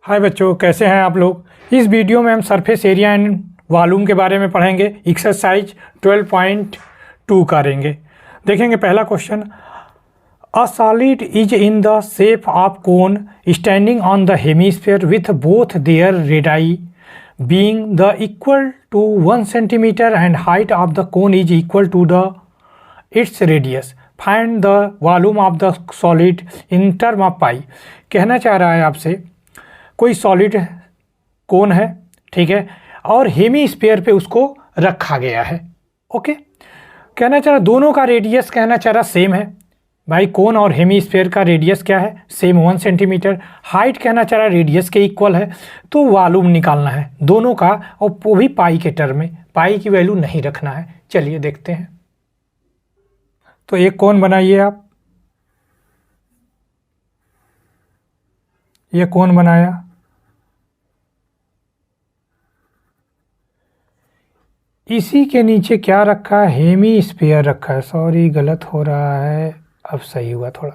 हाय बच्चों, कैसे हैं आप लोग। इस वीडियो में हम सरफेस एरिया एंड वॉल्यूम के बारे में पढ़ेंगे। एक्सरसाइज 12.2 करेंगे। देखेंगे पहला question, a solid is in the shape of cone standing on the hemisphere with both their radii being the equal to 1 centimetre and height of the cone is equal to the its radius. Find the volume of the solid in term of pi. कहना चाह रहा है आपसे, कोई solid कोन है, ठीक है, और हेमी स्फीयर पे उसको रखा गया है। ओके, कहना चाह रहा दोनों का रेडियस कहना चाह रहा सेम है। भाई कोन और हेमी स्फीयर का रेडियस क्या है, सेम 1 सेंटीमीटर। हाइट कहना चाह रहा रेडियस के इक्वल है, तो वॉल्यूम निकालना है दोनों का, और वो भी पाई के टर्म में। पाई की वैल्यू नहीं रखना है। चलिए देखते हैं। तो एक कोन बनाइए आप। ये कोन बनाया, इसी के नीचे क्या रखा है, हेमी स्फीयर रखा है। सॉरी गलत हो रहा है, अब सही हुआ थोड़ा,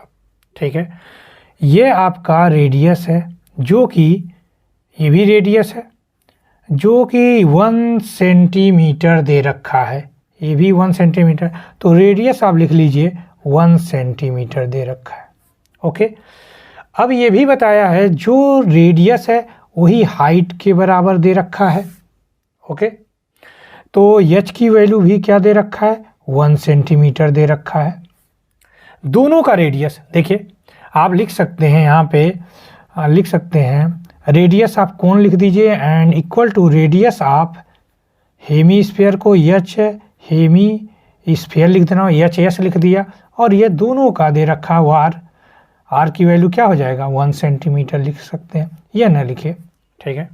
ठीक है। ये आपका रेडियस है, जो कि ये भी रेडियस है, जो कि 1 सेंटीमीटर दे रखा है। ये भी 1 सेंटीमीटर, तो रेडियस आप लिख लीजिए 1 सेंटीमीटर दे रखा है। ओके, अब ये भी बताया है जो रेडियस है वही हाइट के बराबर दे रखा है। ओके, तो h की वैल्यू भी क्या दे रखा है, 1 सेंटीमीटर दे रखा है। दोनों का रेडियस देखिए, आप लिख सकते हैं यहाँ पे, लिख सकते हैं रेडियस ऑफ कोन लिख दीजिए and equal to radius of hemisphere को h हेमी स्फीयर लिख देना, HS लिख दिया, और ये दोनों का दे रखा है r की वैल्यू क्या हो जाएगा, 1 सेंटीमीटर लिख सकते हैं, यह ना लिखिए, ठीक है।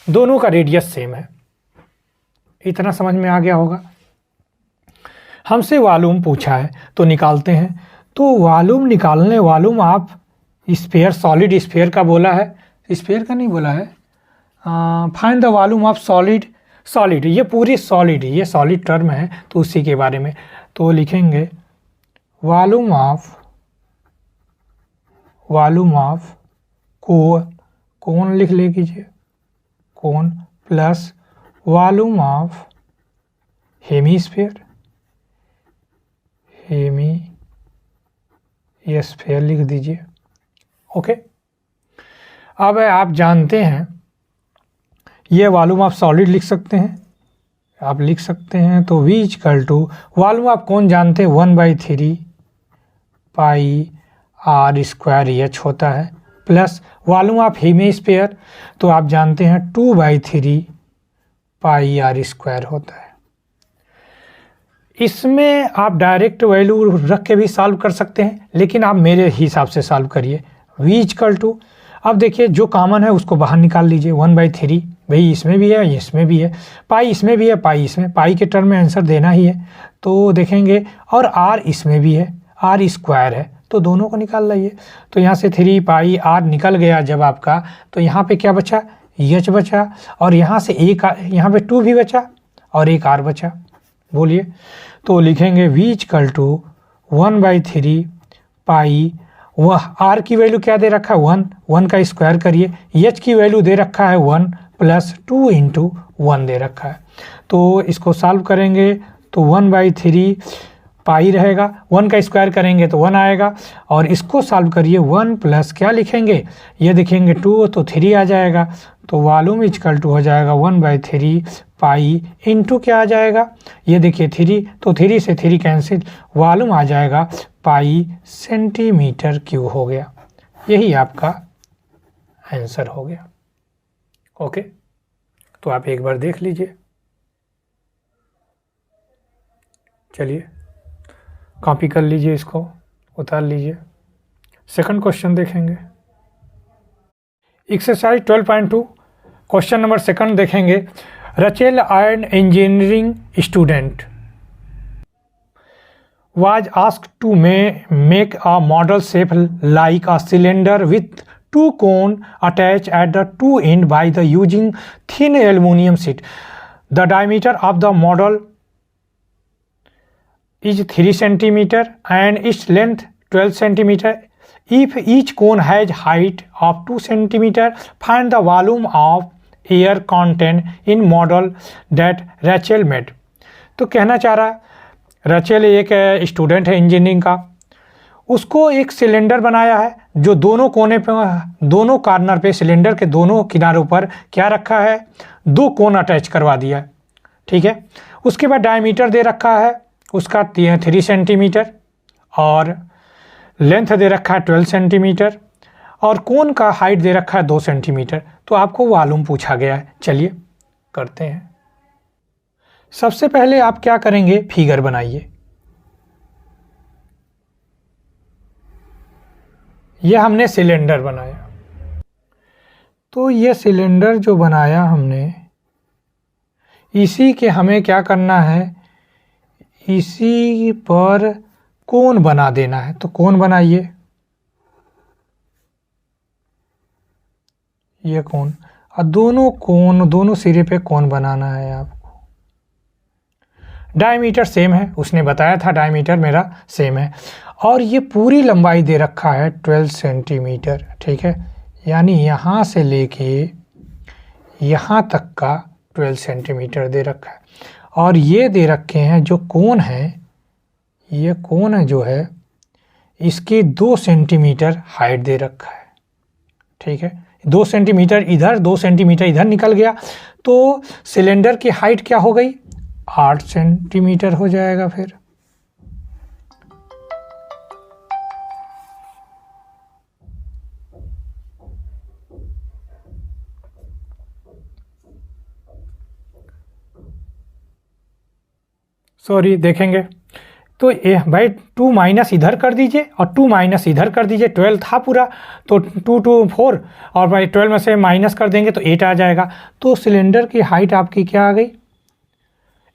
दोनों का रेडियस सेम है। इतना समझ में आ गया होगा। हमसे वॉल्यूम पूछा है तो निकालते हैं। तो वॉल्यूम निकालने, वॉल्यूम आप स्फीयर, सॉलिड स्फीयर का बोला है, स्फीयर का नहीं बोला है। Find the volume of solid, solid ये पूरी सॉलिड, ये सॉलिड टर्म है तो उसी के बारे में। तो लिखेंगे वॉल्यूम ऑफ कोन लिख लीजिए, cone plus volume of hemisphere, hemisphere लिख दीजिए। ओके, अब आप जानते हैं ये वॉल्यूम ऑफ सॉलिड लिख सकते हैं, आप लिख सकते हैं। तो V equal to volume of कौन जानते हैं, 1/3 पाई r स्क्वायर H होता है, प्लस वॉल्यूम ऑफ हेमीस्फीयर तो आप जानते हैं 2/3 पाई r स्क्वायर होता है। इसमें आप डायरेक्ट वैल्यू रख के भी सॉल्व कर सकते हैं, लेकिन आप मेरे हिसाब से सॉल्व करिए। V इक्वल टू, अब देखिए जो कॉमन है उसको बाहर निकाल लीजिए, 1/3, भाई इसमें भी है, इसमें भी है, पाई इसमें भी है, पाई इसमें, पाई के टर्म में आंसर देना ही है। तो देखेंगे, और r इसमें भी है, r स्क्वायर है, तो दोनों को निकाल लाइए। तो यहाँ से 3 पाई r निकल गया जब आपका, तो यहाँ पे क्या बचा, h बचा, और यहाँ से एक, यहाँ पे 2 भी बचा और एक r बचा। बोलिए, तो लिखेंगे V इक्वल टू 1/3 पाई, वह r की वैल्यू क्या दे रखा है, 1 का स्क्वायर करिए, h की वैल्यू दे रखा है 1 प्लस 2 इंटू 1 दे रखा है। तो इसको सॉल्व करेंगे तो 1/3 पाई रहेगा, 1 का स्क्वायर करेंगे तो 1 आएगा, और इसको सॉल्व करिए 1 प्लस क्या लिखेंगे, ये देखेंगे 2 तो 3 आ जाएगा। तो वॉल्यूम इक्वल टू हो जाएगा 1/3 पाई इंटू क्या आ जाएगा, ये देखिए 3, तो 3 से 3 कैंसिल, वॉल्यूम आ जाएगा पाई सेंटीमीटर क्यूब हो गया। यही आपका आंसर हो गया। ओके, तो आप एक बार देख लीजिए। चलिए कॉपी कर लीजिए, इसको उतार लीजिए। सेकंड क्वेश्चन देखेंगे, एक्सरसाइज 12.2 क्वेश्चन नंबर सेकंड देखेंगे। Rachel and engineering student was asked to make a model shape like a cylinder with 2 cones attached at the 2 ends by the using thin aluminum sheet. The diameter of the model is 3 centimeter and its length 12 centimeter. If each cone has height of 2 centimetre find the volume of air content in model that Rachel made. तो कहना चाह रहा है, रैचेल एक student है engineering का, उसको एक सिलेंडर बनाया है जो दोनों कोने पे, दोनों कॉर्नर पे, सिलेंडर के दोनों किनारों पर क्या रखा है, 2 कोन अटैच करवा दिया है। ठीक है, उसके बाद डायमीटर दे रखा है उसका 3 सेंटीमीटर और लेंथ दे रखा है 12 सेंटीमीटर और कोन का हाइट दे रखा है 2 सेंटीमीटर। तो आपको वॉल्यूम पूछा गया है। चलिए करते हैं। सबसे पहले आप क्या करेंगे, फिगर बनाइए। यह हमने सिलेंडर बनाया, तो ये सिलेंडर जो बनाया हमने, इसी के हमें क्या करना है, इसी पर कोन बना देना है। तो कोन बनाइए, ये कोन, और दोनों सिरे पे कोन बनाना है आपको। डायमीटर सेम है, उसने बताया था डायमीटर मेरा सेम है, और ये पूरी लंबाई दे रखा है 12 सेंटीमीटर। ठीक है, यानी यहाँ से लेके यहाँ तक का 12 सेंटीमीटर दे रखा है। और ये दे रखे हैं जो कोन है, ये कोन है जो है, इसकी 2 सेंटीमीटर हाइट दे रखा है। ठीक है, 2 सेंटीमीटर इधर, 2 सेंटीमीटर इधर निकल गया, तो सिलेंडर की हाइट क्या हो गई, 8 सेंटीमीटर हो जाएगा। फिर सॉरी देखेंगे तो ये भाई 2 माइनस इधर कर दीजिए और 2 माइनस इधर कर दीजिए। 12 था पूरा, तो 2 2 4 और भाई 12 में से माइनस कर देंगे तो 8 आ जाएगा। तो सिलेंडर की हाइट आपकी क्या आ गई,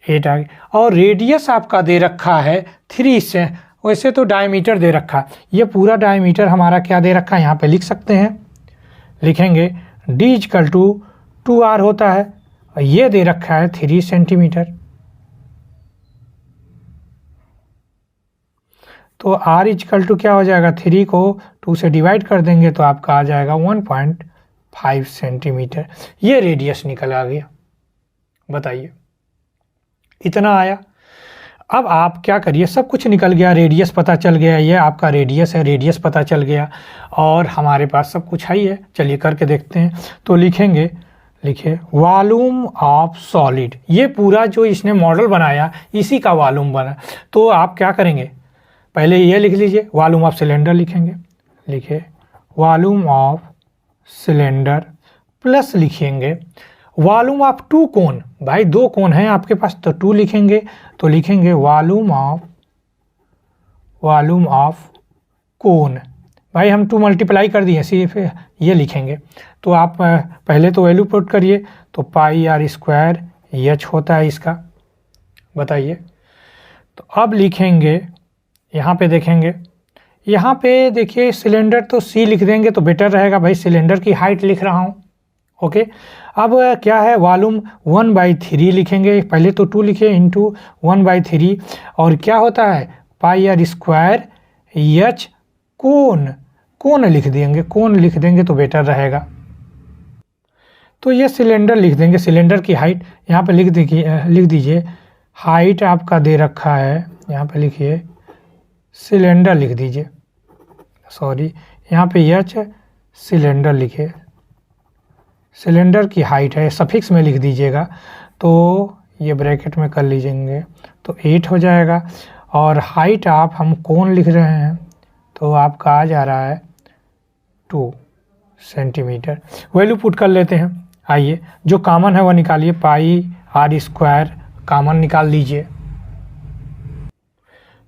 8 आ गई। और रेडियस आपका दे रखा है 3 से, वैसे तो डायमीटर दे रखा है, ये पूरा डायमीटर हमारा क्या दे रखा है, यहाँ पे लिख सकते हैं, लिखेंगे d = 2r होता है, और ये दे रखा है 3 सेंटीमीटर। तो r = क्या हो जाएगा, 3 को 2 से डिवाइड कर देंगे तो आपका आ जाएगा 1.5 सेंटीमीटर। ये रेडियस निकल आ गया। बताइए, इतना आया। अब आप क्या करिए, सब कुछ निकल गया, रेडियस पता चल गया, ये आपका रेडियस है, रेडियस पता चल गया और हमारे पास सब कुछ है ही है। चलिए करके देखते हैं। तो लिखेंगे, लिखिए वॉल्यूम ऑफ सॉलिड, ये पूरा जो इसने मॉडल बनाया इसी का वॉल्यूम बना। तो आप क्या करेंगे, पहले ये लिख लीजिए, वॉल्यूम ऑफ सिलेंडर लिखेंगे, लिखिए वॉल्यूम ऑफ सिलेंडर प्लस लिखेंगे वॉल्यूम ऑफ 2 कोन, भाई 2 कोन हैं आपके पास तो 2 लिखेंगे, तो लिखेंगे वॉल्यूम ऑफ कोन, भाई हम 2 मल्टीप्लाई कर दिए, सिर्फ ये लिखेंगे। तो आप पहले तो वैल्यू पुट करिए, तो πr² h होता है इसका। बताइए, तो अब लिखेंगे, यहाँ पे देखेंगे, यहाँ पे देखिए सिलेंडर तो c लिख देंगे तो बेटर रहेगा, भाई सिलेंडर की हाइट लिख रहा हूँ। ओके, अब क्या है, वॉल्यूम 1/3 लिखेंगे, पहले तो 2 लिखे इंटू 1/3, और क्या होता है πr² h कोन लिख देंगे, कोन लिख देंगे तो बेटर रहेगा। तो ये सिलेंडर लिख देंगे, सिलेंडर की हाइट यहाँ पे लिख दीजिए, हाइट आपका दे रखा है, यहाँ पे लिखिए सिलेंडर लिख दीजिए, सॉरी यहाँ पे h सिलेंडर लिखे, सिलेंडर की हाइट है, सफिक्स में लिख दीजिएगा, तो ये ब्रैकेट में कर लीजिएंगे तो 8 हो जाएगा। और हाइट आप हम कोन लिख रहे हैं तो आपका आ जा रहा है 2 सेंटीमीटर। वैल्यू पुट कर लेते हैं, आइए जो कॉमन है वो निकालिए, πr² कॉमन निकाल लीजिए।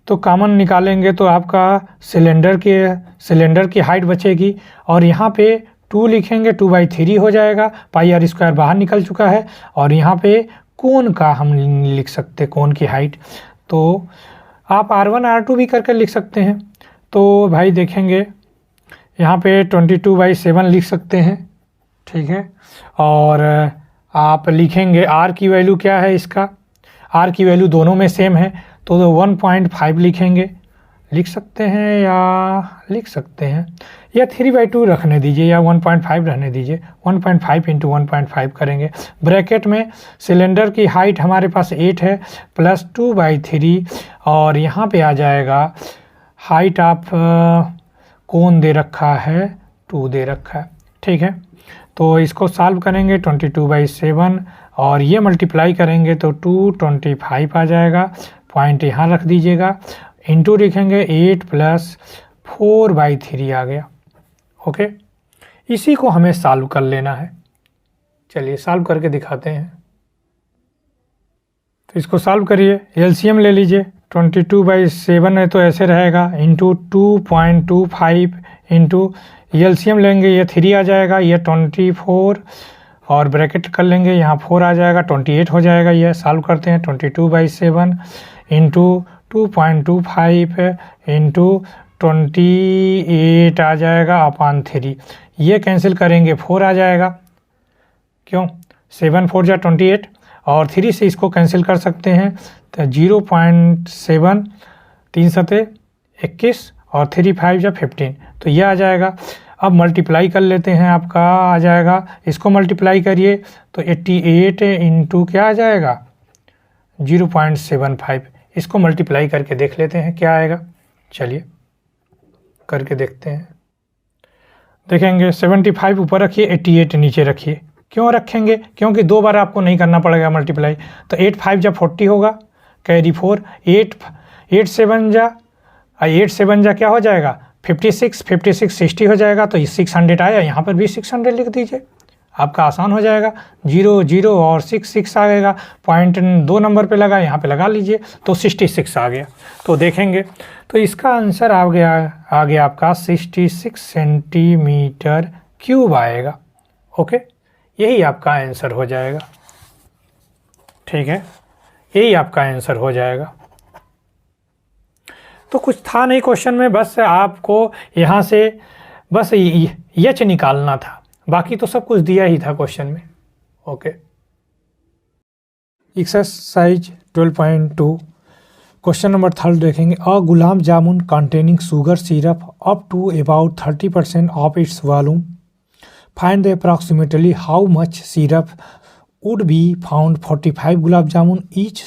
तो कॉमन निकालेंगे तो आपका सिलेंडर की हाइट बचेगी, और यहाँ पे 2 लिखेंगे, 2/3 हो जाएगा, πr² बाहर निकल चुका है, और यहाँ पे कोन का हम लिख सकते, कोन की हाइट, तो आप r1 r2 भी करके लिख सकते हैं। तो भाई देखेंगे यहाँ पे 22/7 लिख सकते हैं, ठीक है। और आप लिखेंगे r की वैल्यू क्या है, इसका r की वैल्यू दोनों में सेम है तो 1.5 लिखेंगे, लिख सकते हैं या 3/2 रखने दीजिए या 1.5 रहने दीजिए। 1.5 इंटू 1.5 करेंगे। ब्रैकेट में सिलेंडर की हाइट हमारे पास 8 है प्लस 2/3 और यहाँ पे आ जाएगा हाइट ऑफ कोन दे रखा है 2 दे रखा है। ठीक है, तो इसको सॉल्व करेंगे 22/7 और ये मल्टीप्लाई करेंगे तो 225 आ जाएगा। पॉइंट यहाँ रख दीजिएगा, इंटू लिखेंगे 8 प्लस 4/3 आ गया। ओके, इसी को हमें सॉल्व कर लेना है। चलिए सॉल्व करके दिखाते हैं। तो इसको सॉल्व करिए, एलसीएम ले लीजिए। 22/7 है तो ऐसे रहेगा, इंटू 2.25 इंटू एलसीएम लेंगे, ये 3 आ जाएगा, ये 24 और ब्रैकेट कर लेंगे, यहाँ 4 आ जाएगा, 28 हो जाएगा। ये सॉल्व करते हैं 22/7 इंटू 2.25 इंटू 28 आ जाएगा अपॉन 3। ये कैंसिल करेंगे 4 आ जाएगा, क्यों 7 4 जा 28 और 3 से इसको कैंसिल कर सकते हैं तो 0.7 3 सते 21 और 3 5 जा 15, तो ये आ जाएगा। अब मल्टीप्लाई कर लेते हैं, आपका आ जाएगा, इसको मल्टीप्लाई करिए तो 88 इंटू क्या आ जाएगा 0.75। इसको मल्टीप्लाई करके देख लेते हैं क्या आएगा। चलिए करके देखते हैं। देखेंगे 75 ऊपर रखिए, 88 नीचे रखिए। क्यों रखेंगे, क्योंकि 2 बार आपको नहीं करना पड़ेगा मल्टीप्लाई। तो 8 5 जा 40 होगा, कैरी 4, 8 7 जा क्या हो जाएगा 56 60 हो जाएगा, तो 600 आया, यहाँ पर भी 600 लिख दीजिए, आपका आसान हो जाएगा। 0 0 और 6 आएगा, पॉइंट 2 नंबर पे लगा, यहाँ पे लगा लीजिए तो 66 आ गया। तो देखेंगे तो इसका आंसर आ गया आपका 66 सेंटीमीटर क्यूब आएगा। ओके, यही आपका आंसर हो जाएगा। ठीक है, यही आपका आंसर हो जाएगा। तो कुछ था नहीं क्वेश्चन में, बस आपको यहाँ से बस एच निकालना था, बाकी तो सब कुछ दिया ही था क्वेश्चन में। ओके, एक्सरसाइज 12.2 क्वेश्चन नंबर 3 देखेंगे। A gulab jamun containing sugar syrup up to about 30% of its volume, find the approximately how much syrup would be found 45 gulab jamun each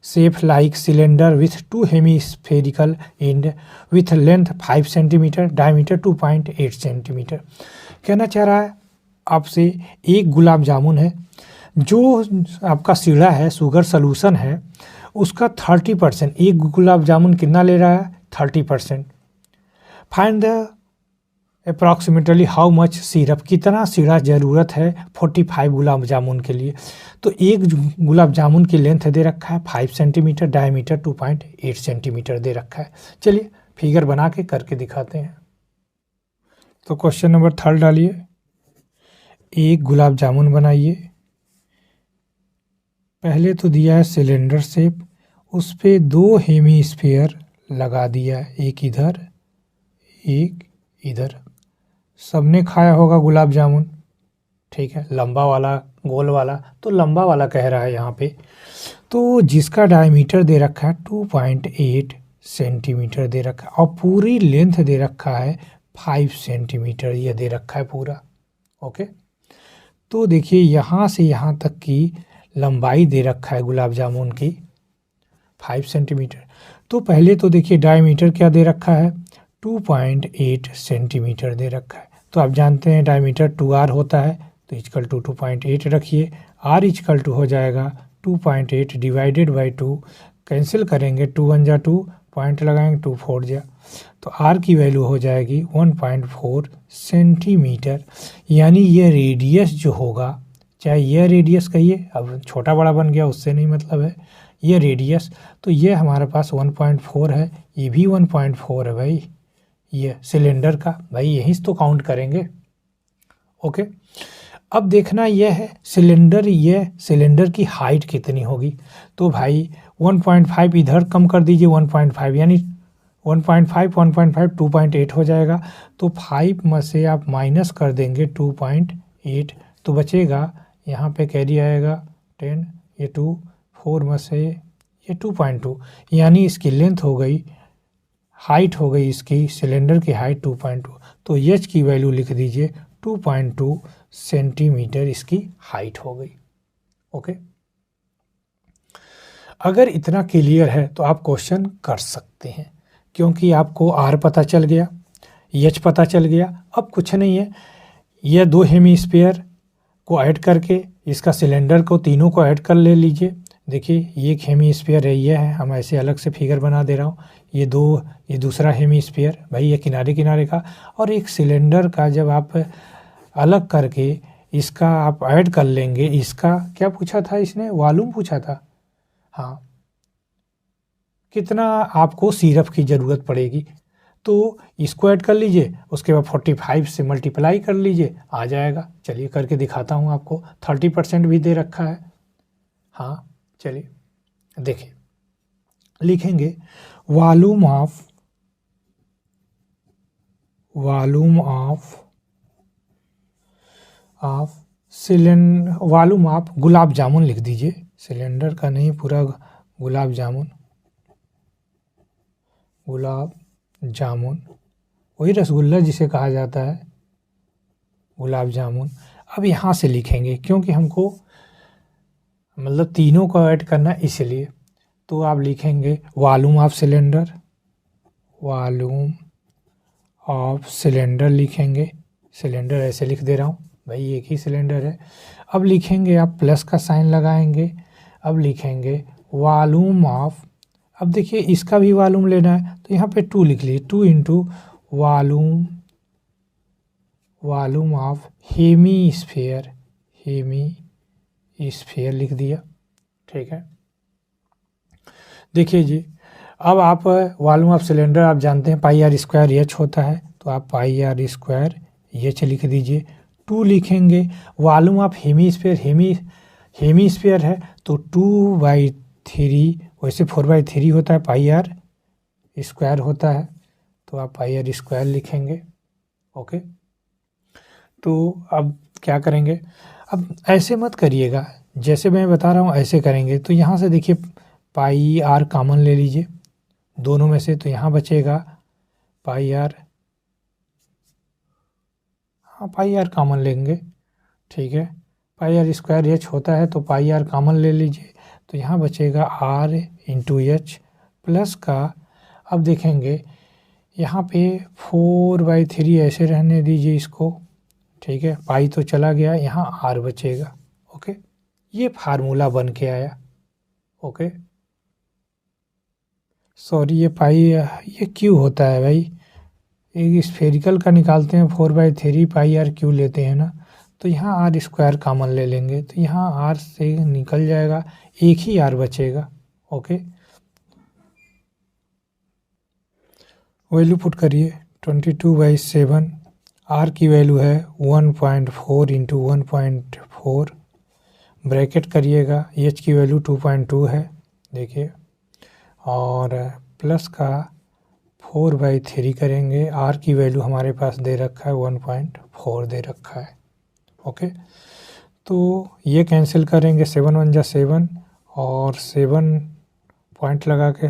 shape like cylinder with 2 hemispherical end with length 5 cm, diameter 2.8 cm। कहना चाह रहा है आपसे, एक गुलाब जामुन है, जो आपका सीढ़ा है, शुगर सॉल्यूशन है, उसका 30%, एक गुलाब जामुन कितना ले रहा है 30%। Find the approximately how much syrup, कितना सीढ़ा ज़रूरत है 45 गुलाब जामुन के लिए। तो एक गुलाब जामुन की लेंथ दे रखा है 5 सेंटीमीटर, डायमीटर 2.8 सेंटीमीटर दे रखा है। चलिए फिगर बना के करके दिखाते हैं। तो क्वेश्चन नंबर 3 डालिए, एक गुलाब जामुन बनाइए। पहले तो दिया है सिलेंडर शेप, उस पे 2 हेमीस्फीयर लगा दिया, एक इधर एक इधर। सबने खाया होगा गुलाब जामुन, ठीक है, लंबा वाला गोल वाला, तो लंबा वाला कह रहा है यहाँ पे। तो जिसका डायमीटर दे रखा है 2.8 सेंटीमीटर दे रखा है और पूरी लेंथ दे रखा है 5 सेंटीमीटर, ये दे रखा है पूरा। ओके, तो देखिए यहाँ से यहाँ तक की लंबाई दे रखा है गुलाब जामुन की 5 सेंटीमीटर। तो पहले तो देखिए डायमीटर क्या दे रखा है 2.8 सेंटीमीटर दे रखा है। तो आप जानते हैं डायमीटर 2r होता है, तो इक्वल टू 2.8 रखिए। r इक्वल टू हो जाएगा 2.8 डिवाइडेड बाई 2, कैंसिल करेंगे 2 1 जा 2, पॉइंट लगाएंगे 2 4 जा, तो r की वैल्यू हो जाएगी 1.4 सेंटीमीटर। यानी ये रेडियस जो होगा, चाहे ये रेडियस कहिए, अब छोटा बड़ा बन गया उससे नहीं मतलब है, ये रेडियस, तो ये हमारे पास 1.4 है, ये भी 1.4 है भाई, ये सिलेंडर का भाई, यहीं से तो काउंट करेंगे। ओके, अब देखना यह है सिलेंडर, ये सिलेंडर की हाइट कितनी होगी। तो भाई 1.5 इधर कम कर दीजिए, 1.5 यानी 1.5 2.8 हो जाएगा। तो 5 में से आप माइनस कर देंगे 2.8, तो बचेगा यहाँ पे कैरी आएगा 10, ये 2, 4 में से ये 2.2, यानी इसकी लेंथ हो गई, हाइट हो गई इसकी, सिलेंडर की हाइट 2.2, तो एच की वैल्यू लिख दीजिए 2.2 सेंटीमीटर इसकी हाइट हो गई। ओके, अगर इतना क्लियर है तो आप क्वेश्चन कर सकते हैं, क्योंकि आपको आर पता चल गया, एच पता चल गया। अब कुछ नहीं है, यह दो हेमीस्फीयर को ऐड करके इसका सिलेंडर को तीनों को ऐड कर ले लीजिए। देखिए ये एक हेमीस्फीयर है, ये है, हम ऐसे अलग से फिगर बना दे रहा हूँ, ये दो, ये दूसरा हेमीस्फीयर भाई, ये किनारे किनारे का, और एक सिलेंडर का जब आप अलग करके इसका आप ऐड कर लेंगे, इसका क्या पूछा था इसने, वॉल्यूम पूछा था, हाँ, कितना आपको सिरप की ज़रूरत पड़ेगी, तो इसको ऐड कर लीजिए, उसके बाद 45 से मल्टीप्लाई कर लीजिए, आ जाएगा। चलिए करके दिखाता हूँ आपको, 30% भी दे रखा है। हाँ चलिए देखिए, लिखेंगे volume of cylinder, volume of gulab jamun लिख दीजिए, सिलेंडर का नहीं, पूरा गुलाब जामुन, वही रसगुल्ला जिसे कहा जाता है, गुलाब जामुन। अब यहाँ से लिखेंगे, क्योंकि हमको मतलब तीनों को ऐड करना है इसलिए, तो आप लिखेंगे वॉल्यूम ऑफ सिलेंडर लिखेंगे, सिलेंडर ऐसे लिख दे रहा हूँ भाई, एक ही सिलेंडर है। अब लिखेंगे, आप प्लस का साइन लगाएंगे, अब लिखेंगे वॉल्यूम ऑफ, अब देखिए इसका भी वॉल्यूम लेना है, तो यहाँ पे 2 लिख लीजिए, 2 इंटू वॉल्यूम ऑफ हेमीस्फीयर लिख दिया। ठीक है, देखिए जी, अब आप वॉल्यूम ऑफ सिलेंडर आप जानते हैं पाई आर स्क्वायर एच होता है, तो आप पाई आर स्क्वायर एच लिख दीजिए। 2 लिखेंगे वॉल्यूम ऑफ हेमीस्फीयर है, तो 2/3, वैसे 4/3 होता है, पाई आर स्क्वायर होता है, तो आप पाई आर स्क्वायर लिखेंगे। ओके, तो अब क्या करेंगे, अब ऐसे मत करिएगा, जैसे मैं बता रहा हूँ ऐसे करेंगे। तो यहाँ से देखिए पाई आर कॉमन ले लीजिए दोनों में से, तो यहाँ बचेगा पाई आर, हाँ पाई आर कॉमन लेंगे, ठीक है, पाई आर स्क्वायर एच होता है, तो पाई आर कॉमन ले लीजिए, तो यहाँ बचेगा आर इंटू एच प्लस का, अब देखेंगे यहाँ पे 4/3 ऐसे रहने दीजिए इसको, ठीक है, पाई तो चला गया, यहाँ आर बचेगा। ओके, ये फार्मूला बन के आया। ओके, सॉरी ये पाई, ये क्यू होता है भाई, एक स्फेरिकल का निकालते हैं 4/3 पाई आर क्यू लेते हैं ना, तो यहाँ आर स्क्वायर कॉमन ले लेंगे, तो यहाँ आर से निकल जाएगा, एक ही आर बचेगा। ओके, वैल्यू पुट करिए 22/7, आर की वैल्यू है 1.4 इंटू 1.4, ब्रैकेट करिएगा, एच की वैल्यू 2.2 है देखिए, और प्लस का 4/3 करेंगे, आर की वैल्यू हमारे पास दे रखा है 1.4 दे रखा है। ओके, तो ये कैंसिल करेंगे, 7 1 जा 7, और 7 पॉइंट लगा के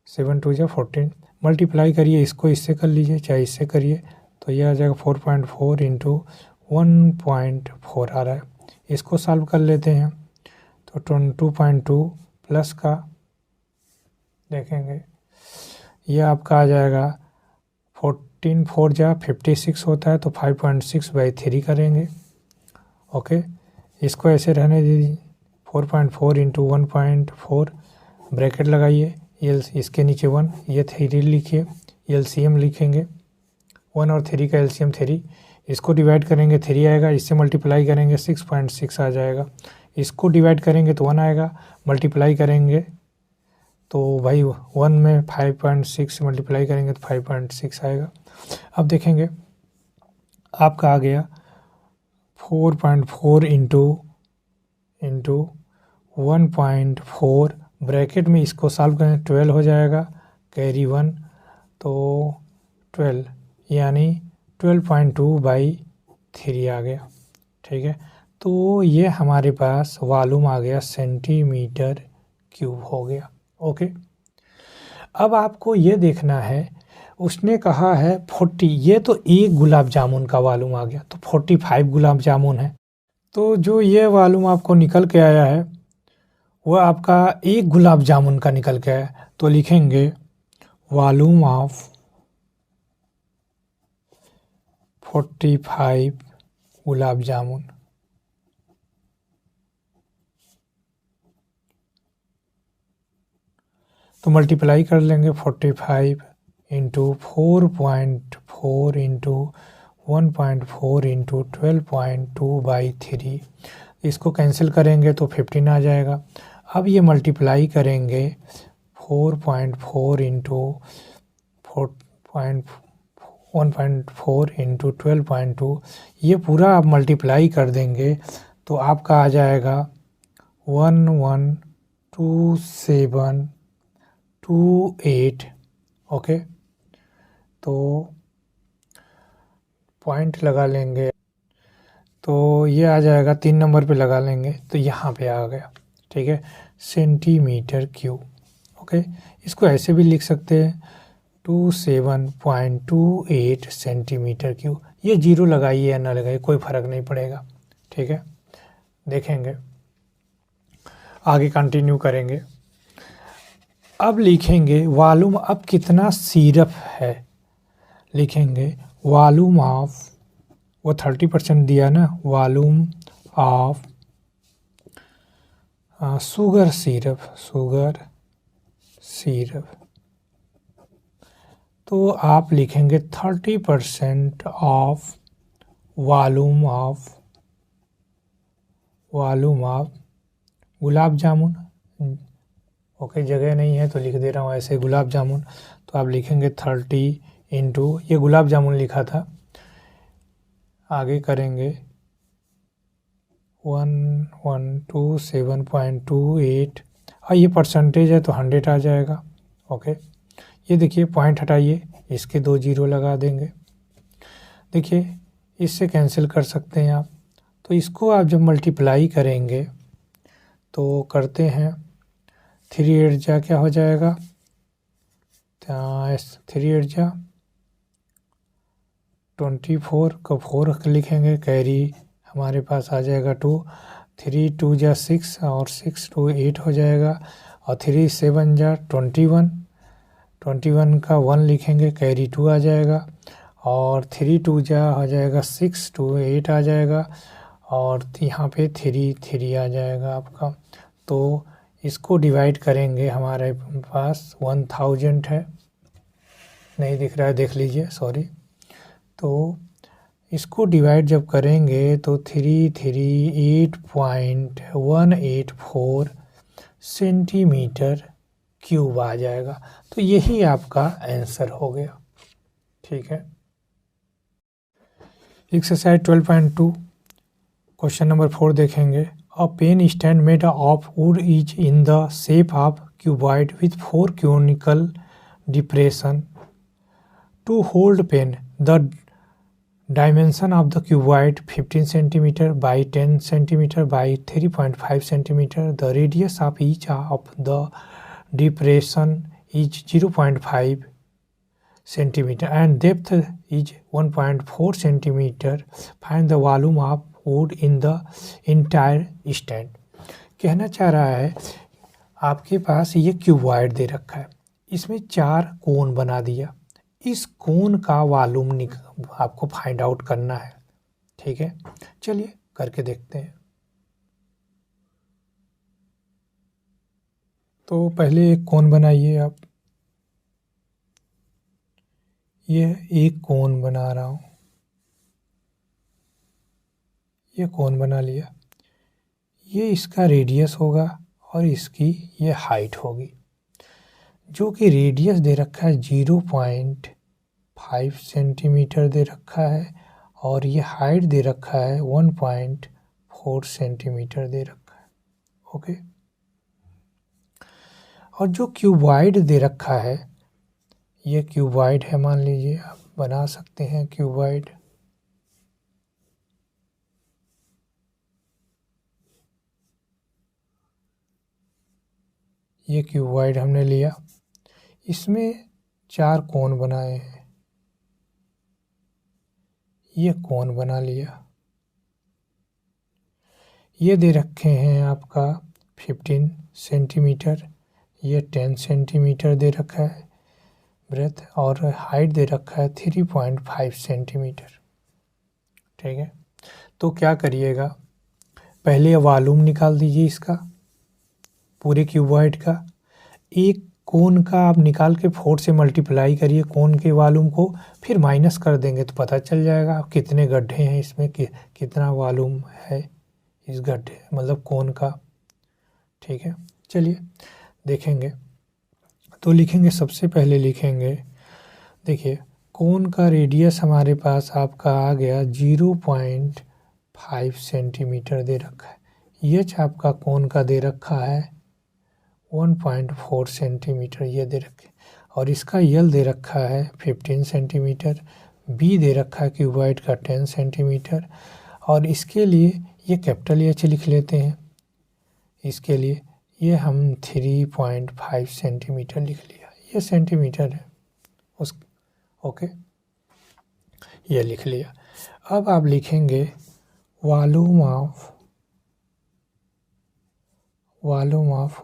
7 2 जा 14, मल्टीप्लाई करिए, इसको इससे कर लीजिए चाहे इससे करिए, तो ये आ जाएगा 4.4 इंटू 1.4 आ रहा है। इसको सॉल्व कर लेते हैं, तो 22.2 प्लस का देखेंगे, ये आपका आ जाएगा 14 4 जा 56 होता है, तो 5.6/3 करेंगे। ओके, इसको ऐसे रहने दीजिए, 4.4 इंटू 1.4, ब्रैकेट लगाइए, इसके नीचे 1, ये 3 लिखिए, एलसीएम लिखेंगे, 1 और 3 का एलसीएम 3, इसको डिवाइड करेंगे 3 आएगा, इससे मल्टीप्लाई करेंगे 6.6 आ जाएगा, इसको डिवाइड करेंगे तो 1 आएगा, मल्टीप्लाई करेंगे तो भाई 1 में 5.6 से मल्टीप्लाई करेंगे तो 5.6 आएगा। अब देखेंगे आपका आ गया 4.4 इंटू 1.4, ब्रैकेट में इसको सॉल्व करें 12 हो जाएगा, कैरी 1, तो 12 यानी 12.2/3 आ गया। ठीक है, तो ये हमारे पास वॉल्यूम आ गया सेंटीमीटर क्यूब हो गया। ओके, अब आपको ये देखना है, उसने कहा है 40, ये तो एक गुलाब जामुन का वॉल्यूम आ गया, तो 45 गुलाब जामुन है। तो जो ये वॉल्यूम आपको निकल के आया है वो आपका एक गुलाब जामुन का निकल के आया, तो लिखेंगे वॉल्यूम ऑफ 45 गुलाब जामुन। तो मल्टीप्लाई कर लेंगे 45 इंटू 4.4 इंटू 1.4 इंटू 12.2/3, इसको कैंसिल करेंगे तो 15 आ जाएगा। अब ये मल्टीप्लाई करेंगे 4.4 इंटू 1.4 इंटू 12.2, ये पूरा आप मल्टीप्लाई कर देंगे तो आपका आ जाएगा 112728। ओके, तो पॉइंट लगा लेंगे, तो ये आ जाएगा 3 नंबर पे लगा लेंगे, तो यहाँ पे आ गया। ठीक है, सेंटीमीटर क्यूब। ओके, इसको ऐसे भी लिख सकते हैं 27.28 सेंटीमीटर क्यूब। ये जीरो लगाइए या ना लगाइए कोई फ़र्क नहीं पड़ेगा। ठीक है, देखेंगे आगे कंटिन्यू करेंगे। अब लिखेंगे वॉल्यूम, अब कितना सिरप है, लिखेंगे वॉल्यूम ऑफ, वो 30% दिया ना, volume of sugar syrup, sugar syrup. तो आप लिखेंगे 30% of volume of gulab jamun. Okay, जगह नहीं है तो लिख दे रहा हूँ ऐसे गुलाब जामुन। तो आप लिखेंगे 30 इंटू, ये गुलाब जामुन लिखा था, आगे करेंगे 1127.28, और ये परसेंटेज है तो 100 आ जाएगा। ओके, ये देखिए पॉइंट हटाइए, इसके 2 जीरो लगा देंगे। देखिए इससे कैंसिल कर सकते हैं आप, तो इसको आप जब मल्टीप्लाई करेंगे तो करते हैं 3 8 जा क्या हो जाएगा, 3 8 जा 24 को 4 लिखेंगे, कैरी हमारे पास आ जाएगा 2, 3 2 जा 6 और 6 2 8 हो जाएगा, और 3 7 जा 21, 21 का 1 लिखेंगे, कैरी 2 आ जाएगा, और 3 2 जा हो जाएगा 6 2 8 आ जाएगा, और यहाँ पे 3 3 आ जाएगा आपका। तो इसको डिवाइड करेंगे, हमारे पास 1000 है, नहीं दिख रहा है, देख लीजिए, सॉरी। तो इसको डिवाइड जब करेंगे तो 338.184 सेंटीमीटर क्यूब आ जाएगा। तो यही आपका आंसर हो गया। ठीक है, एक्सरसाइज 12.2 क्वेश्चन नंबर 4 देखेंगे। A pen stand made of wood is in the shape of cuboid with 4 conical depression. To hold pen, the dimension of the cuboid 15 centimeter by 10 centimeter by 3.5 centimeter. The radius of each of the depression is 0.5 centimeter and depth is 1.4 centimeter. Find the volume of wood in the entire stand. कहना चाह रहा है आपके पास ये cuboid दे रखा है, इसमें 4 कोन बना दिया, इस कोन का वॉल्यूम आपको फाइंड आउट करना है। ठीक है, चलिए करके देखते हैं। तो पहले एक कोन बनाइए आप, ये एक कोन बना रहा हूँ, ये कोन बना लिया, ये इसका रेडियस होगा और इसकी ये हाइट होगी, जो कि रेडियस दे रखा है 0.5 सेंटीमीटर दे रखा है, और ये हाइट दे रखा है 1.4 सेंटीमीटर दे रखा है। ओके, और जो क्यूबॉइड दे रखा है, ये क्यूबॉइड है, मान लीजिए आप बना सकते हैं क्यूबॉइड। ये क्यूबॉइड हमने लिया, इसमें 4 कोण बनाए हैं, ये कोण बना लिया। ये दे रखे हैं आपका 15 सेंटीमीटर, ये 10 सेंटीमीटर दे रखा है ब्रेथ, और हाइट दे रखा है 3.5 सेंटीमीटर। ठीक है, तो क्या करिएगा, पहले वॉल्यूम निकाल दीजिए इसका, पूरे क्यूबॉइड का। एक कोण का आप निकाल के 4 से मल्टीप्लाई करिए कोण के वॉल्यूम को, फिर माइनस कर देंगे तो पता चल जाएगा कितने गड्ढे हैं इसमें, कितना वॉल्यूम है इस गड्ढे मतलब कोण का। ठीक है, चलिए देखेंगे। तो लिखेंगे, सबसे पहले लिखेंगे, देखिए कोण का रेडियस हमारे पास आपका आ गया 0.5 सेंटीमीटर दे रखा है। एच आपका कोण का दे रखा है 1.4 सेंटीमीटर, ये दे रखे, और इसका यल दे रखा है 15 सेंटीमीटर, बी दे रखा है क्यूबॉइड का 10 सेंटीमीटर, और इसके लिए ये कैपिटल एच लिख लेते हैं। इसके लिए ये हम 3.5 सेंटीमीटर लिख लिया, ये सेंटीमीटर है उस, ओके, ये लिख लिया। अब आप लिखेंगे volume of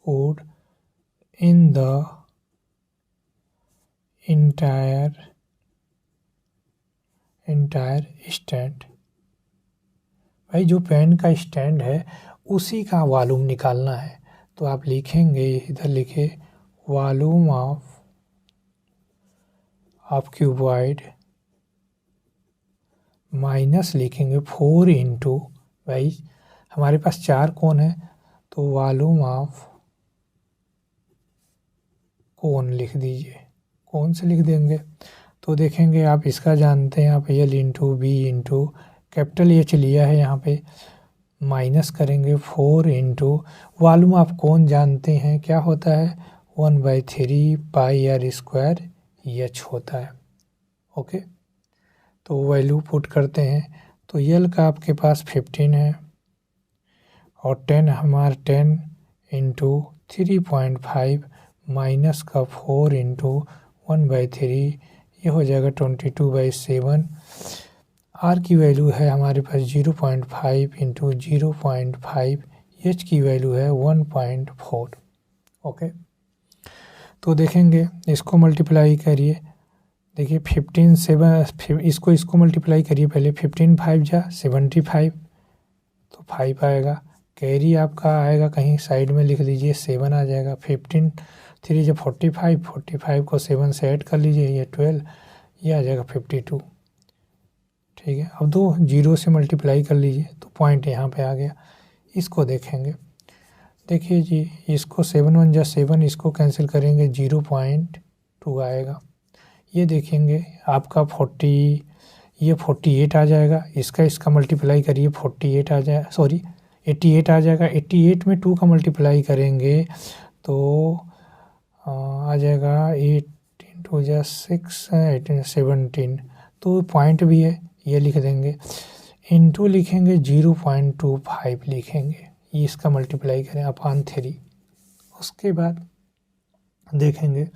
would in the entire stand. भाई जो पेन का स्टैंड है उसी का वॉल्यूम निकालना है, तो आप लिखेंगे, इधर लिखे वॉल्यूम ऑफ क्यूबॉइड माइनस लिखेंगे 4 इंटू, भाई हमारे पास 4 कोण है तो वॉल्यूम ऑफ कोण लिख दीजिए, कोण से लिख देंगे। तो देखेंगे आप इसका जानते हैं आप, L into B into capital H लिया है यहाँ पे, माइनस करेंगे 4 इंटू वॉल्यूम ऑफ कोण जानते हैं क्या होता है 1/3 पाई आर स्क्वायर एच होता है। ओके, तो वैल्यू पुट करते हैं, तो यल का आपके पास 15 है और 10 हमारा 10 इंटू 3.5 माइनस का 4 इंटू 1/3, ये हो जाएगा 22/7। आर की वैल्यू है हमारे पास 0.5 इंटू 0.5, एच की वैल्यू है 1.4। ओके, तो देखेंगे इसको मल्टीप्लाई करिए, देखिए 15 7 इसको मल्टीप्लाई करिए पहले, 15 5 जा 75, तो 5 आएगा, कैरी आपका आएगा कहीं साइड में लिख लीजिए 7 आ जाएगा, 15 3 जब 45 को 7 से ऐड कर लीजिए, ये 12, ये आ जाएगा 52। ठीक है, अब 2 0 से मल्टीप्लाई कर लीजिए तो पॉइंट यहाँ पे आ गया। इसको देखेंगे, देखिए जी इसको 7 1 जा 7, इसको कैंसिल करेंगे 0.2 आएगा। ये देखेंगे आपका 40, ये 48 आ जाएगा, इसका मल्टीप्लाई करिए 48 आ जाए, सॉरी 88 आ जाएगा। 88 में 2 का मल्टीप्लाई करेंगे तो आ जाएगा 8 इंटू जा 6 18 17, तो पॉइंट भी है, ये लिख देंगे, इंटू लिखेंगे 0.25 लिखेंगे, ये इसका मल्टीप्लाई करें अपॉन 3। उसके बाद देखेंगे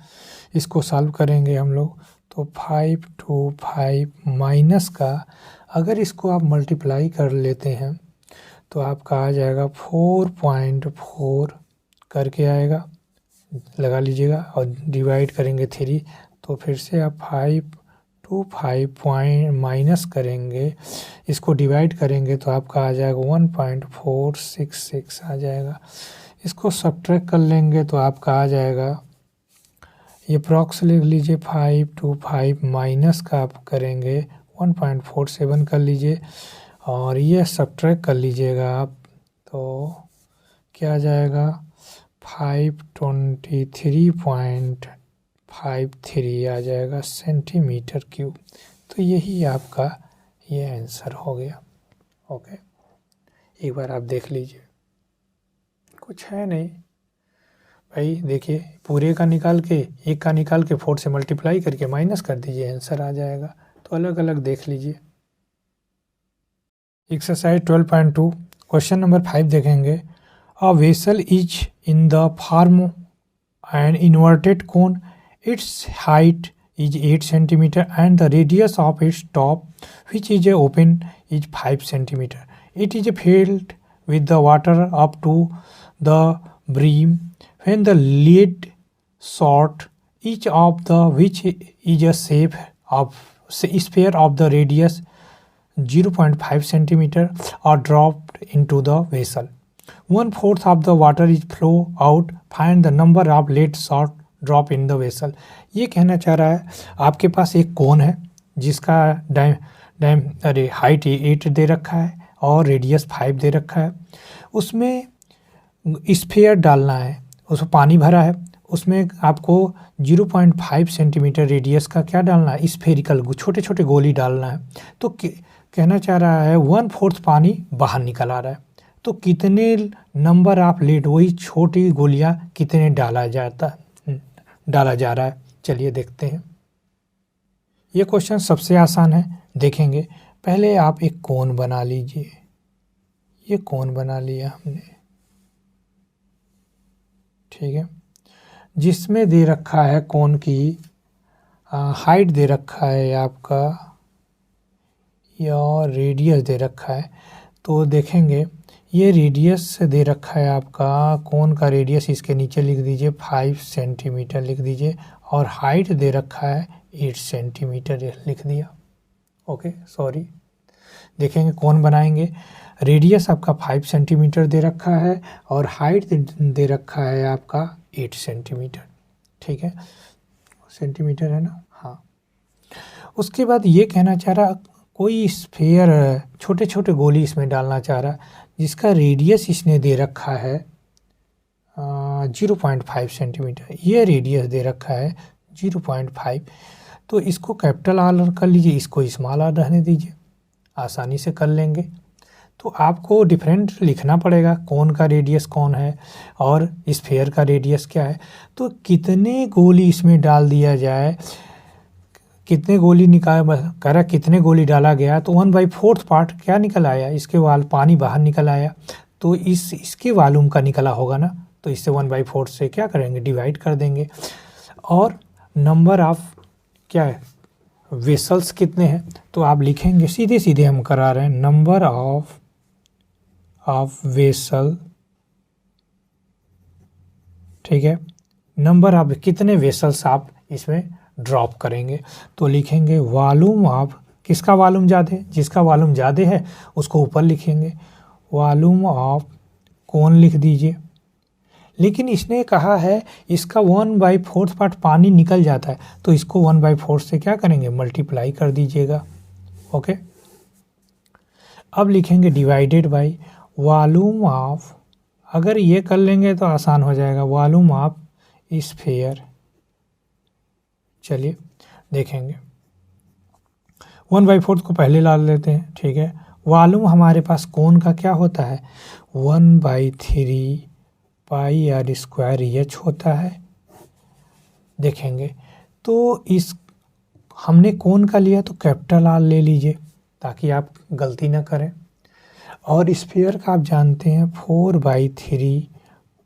इसको सॉल्व करेंगे हम लोग, तो 5 2 5 माइनस का अगर इसको आप मल्टीप्लाई कर लेते हैं तो आपका आ जाएगा 4.4 करके आएगा, लगा लीजिएगा, और डिवाइड करेंगे 3, तो फिर से आप 5 2 5 पॉइंट माइनस करेंगे, इसको डिवाइड करेंगे तो आपका आ जाएगा 1.466 आ जाएगा। इसको सब्ट्रैक्ट कर लेंगे तो आपका आ जाएगा, ये प्रॉक्स लिख लीजिए, 5 2 5 माइनस का आप करेंगे 1.47 कर लीजिए, और ये सब्ट्रैक्ट कर लीजिएगा आप, तो क्या आ जाएगा 523.53 आ जाएगा सेंटीमीटर क्यूब। तो यही आपका ये आंसर हो गया। ओके, एक बार आप देख लीजिए, कुछ है नहीं भाई, देखिए पूरे का निकाल के, एक का निकाल के 4 से मल्टीप्लाई करके माइनस कर दीजिए, आंसर आ जाएगा। तो अलग अलग देख लीजिए। एक्सरसाइज 12.2 क्वेश्चन नंबर 5 देखेंगे, a vessel is in the form an inverted cone. Its height is 8 centimeter and the radius of its top, which is open, is 5 centimeter. It is filled with the water up to the brim. When the lid short, each of the which is a shape of sphere of the radius 0.5 centimeter are dropped into the vessel. 1/4 of the water is flow out. Find the number of lead short drop in the vessel. ये कहना चाह रहा है आपके पास एक कोन है जिसका height 8 दे रखा है और रेडियस 5 दे रखा है। उसमें स्फीयर डालना है, उसमें पानी भरा है, उसमें आपको 0.5 सेंटीमीटर रेडियस का क्या डालना है, स्फेरिकल छोटे छोटे गोली डालना है। तो कहना चाह रहा है 1/4 पानी बाहर निकल आ रहा है, तो कितने नंबर ऑफ लीड, वही छोटी गोलियां कितने डाला जा रहा है। चलिए देखते हैं। ये क्वेश्चन सबसे आसान है, देखेंगे। पहले आप एक कोन बना लीजिए। ये कोन बना लिया हमने, ठीक है, जिसमें दे रखा है कोन की हाइट दे रखा है आपका या रेडियस दे रखा है। तो देखेंगे ये रेडियस दे रखा है आपका, कोन का रेडियस इसके नीचे लिख दीजिए 5 सेंटीमीटर लिख दीजिए, और हाइट दे रखा है 8 सेंटीमीटर लिख दिया। ओके, सॉरी, देखेंगे कोन बनाएंगे। रेडियस आपका 5 सेंटीमीटर दे रखा है और हाइट दे रखा है आपका 8 सेंटीमीटर, ठीक है, सेंटीमीटर है ना, हाँ। उसके बाद ये कहना चाह रहा, कोई स्फीयर छोटे छोटे गोली इसमें डालना चाह रहा, जिसका रेडियस इसने दे रखा है 0.5 सेंटीमीटर। ये रेडियस दे रखा है 0.5, तो इसको कैपिटल आर कर लीजिए, इसको स्मॉल आर रहने दीजिए, आसानी से कर लेंगे। तो आपको डिफरेंट लिखना पड़ेगा, कोन का रेडियस कौन है और स्फीयर का रेडियस क्या है। तो कितने गोली इसमें डाल दिया जाए, कितने गोली कह रहा कितने गोली डाला गया, तो 1/4 पार्ट क्या निकल आया, इसके वाल पानी बाहर निकल आया, तो इसके वॉल्यूम का निकला होगा ना, तो इससे 1/4 से क्या करेंगे, डिवाइड कर देंगे। और नंबर ऑफ क्या है, वेसल्स कितने हैं, तो आप लिखेंगे, सीधे सीधे हम करा रहे हैं, नंबर ऑफ वेसल, ठीक है, नंबर ऑफ कितने वेसल्स आप इसमें ड्रॉप करेंगे। तो लिखेंगे वॉल्यूम ऑफ, किसका वॉल्यूम ज़्यादा है, जिसका वॉल्यूम ज़्यादा है उसको ऊपर लिखेंगे, वॉल्यूम ऑफ कोन लिख दीजिए। लेकिन इसने कहा है इसका 1/4 पार्ट पानी निकल जाता है, तो इसको 1/4 से क्या करेंगे, मल्टीप्लाई कर दीजिएगा। ओके, अब लिखेंगे डिवाइडेड बाय वॉल्यूम ऑफ, अगर ये कर लेंगे तो आसान हो जाएगा, वॉल्यूम ऑफ स्फीयर। चलिए देखेंगे, 1/4 को पहले ला लेते हैं, ठीक है। वॉल्यूम हमारे पास कोन का क्या होता है, 1/3 पाई आर स्क्वायर एच होता है। देखेंगे तो इस हमने कोन का लिया तो कैपिटल आर ले लीजिए ताकि आप गलती ना करें, और स्फीयर का आप जानते हैं 4/3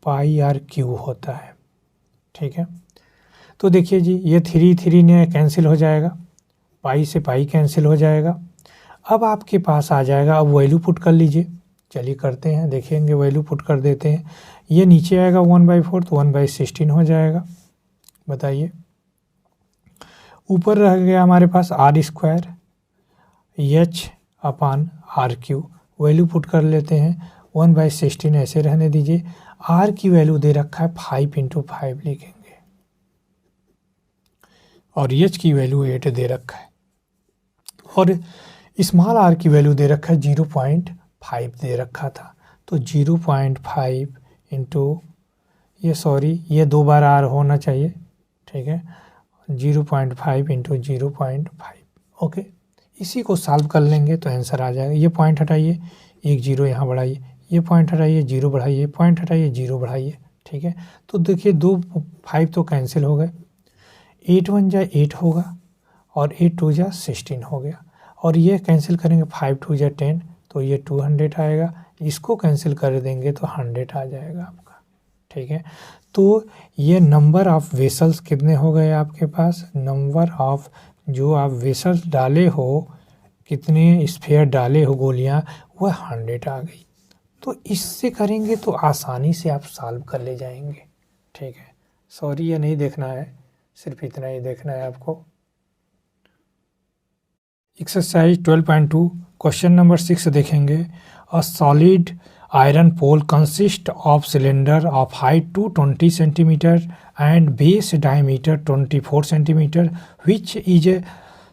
पाई आर क्यू होता है, ठीक है। तो देखिए जी, ये 3 ने कैंसिल हो जाएगा, पाई से पाई कैंसिल हो जाएगा। अब आपके पास आ जाएगा, अब वैल्यू पुट कर लीजिए। चलिए करते हैं, देखेंगे वैल्यू पुट कर देते हैं। ये नीचे आएगा 1/4 तो 1/16 हो जाएगा। बताइए, ऊपर रह गया हमारे पास R square H upon R Q, value put कर लेते हैं, 1/16 ऐसे रहने दीजिए। आर की वैल्यू दे रखा है 5 × 5 लिखेंगे, और एच की वैल्यू 8 दे रखा है, और स्मॉल आर की वैल्यू दे रखा है 0.5 दे रखा था। तो 0.5 इंटू ये 2 बार आर होना चाहिए, ठीक है, 0.5 इंटू 0.5। ओके, इसी को सॉल्व कर लेंगे तो आंसर आ जाएगा। ये पॉइंट हटाइए, 1 0 यहाँ बढ़ाइए, ये पॉइंट हटाइए, 0 बढ़ाइए, पॉइंट हटाइए, 0 बढ़ाइए, ठीक है। तो देखिए 2 5 तो कैंसिल हो गए, 8 1 जा 8 होगा और 8 2 जा 16 हो गया, और ये कैंसिल करेंगे 5 2 जा 10 तो ये 200 आएगा, इसको कैंसिल कर देंगे तो 100 आ जाएगा आपका, ठीक है। तो ये नंबर ऑफ वेसल्स कितने हो गए आपके पास, नंबर ऑफ जो आप वेसल्स डाले हो, कितने स्फीयर डाले हो गोलियां, वह 100 आ गई। तो इससे करेंगे तो आसानी से आप सॉल्व कर ले जाएंगे। ठीक है, सॉरी ये नहीं देखना है, सिर्फ इतना ही देखना है आपको। एक्सरसाइज 12.2 क्वेश्चन नंबर 6 देखेंगे। A solid iron pole consists of cylinder of height 220 centimeter and base diameter 24 centimeter, which is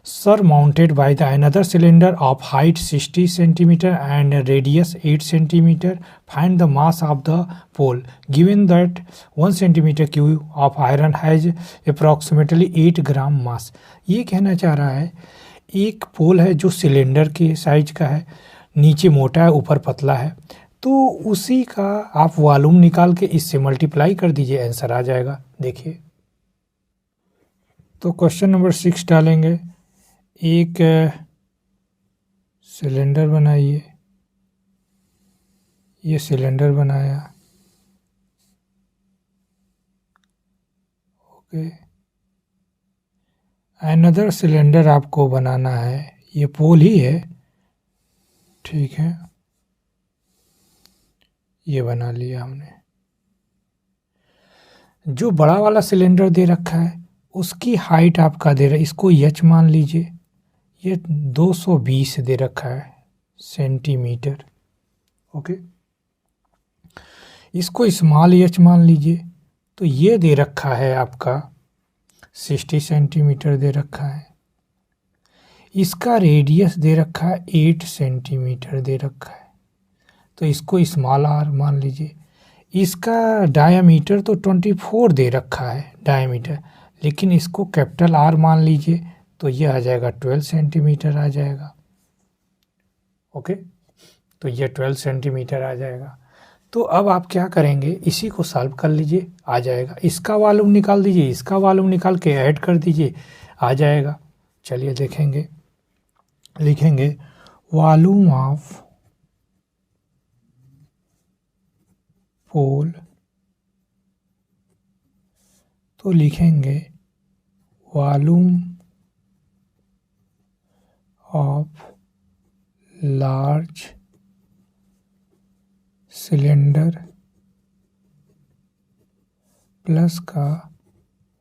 surmounted by the another cylinder of height 60 centimeter and radius 8 centimeter. Find the mass of the pole. Given that 1 centimeter cube of iron has approximately 8 gram mass. ये कहना चाह रहा है एक पोल है जो cylinder के size का है, नीचे मोटा है ऊपर पतला है, तो उसी का आप वॉल्यूम निकाल के इससे मल्टीप्लाई कर दीजिए, आंसर आ जाएगा। देखिए तो क्वेश्चन नंबर 6 डालेंगे। एक सिलेंडर बनाइए, ये सिलेंडर बनाया, ओके। अनदर सिलेंडर आपको बनाना है, ये पोल ही है, ठीक है, ये बना लिया हमने। जो बड़ा वाला सिलेंडर दे रखा है उसकी हाइट आपका दे रहा है, इसको एच मान लीजिए, ये 220 दे रखा है सेंटीमीटर, ओके। इसको स्मॉल एच मान लीजिए, तो ये दे रखा है आपका 60 सेंटीमीटर दे रखा है। इसका रेडियस दे रखा है 8 सेंटीमीटर दे रखा है, तो इसको स्मॉल आर मान लीजिए। इसका डायामीटर तो 24 दे रखा है डायामीटर, लेकिन इसको कैपिटल आर मान लीजिए, तो ये आ जाएगा 12 सेंटीमीटर आ जाएगा, ओके। तो ये 12 सेंटीमीटर आ जाएगा। तो अब आप क्या करेंगे, इसी को सॉल्व कर लीजिए, आ जाएगा। इसका वॉल्यूम निकाल दीजिए, इसका वॉल्यूम निकाल के ऐड कर दीजिए, आ जाएगा। चलिए देखेंगे, लिखेंगे वॉल्यूम ऑफ पोल, तो लिखेंगे volume of large cylinder plus का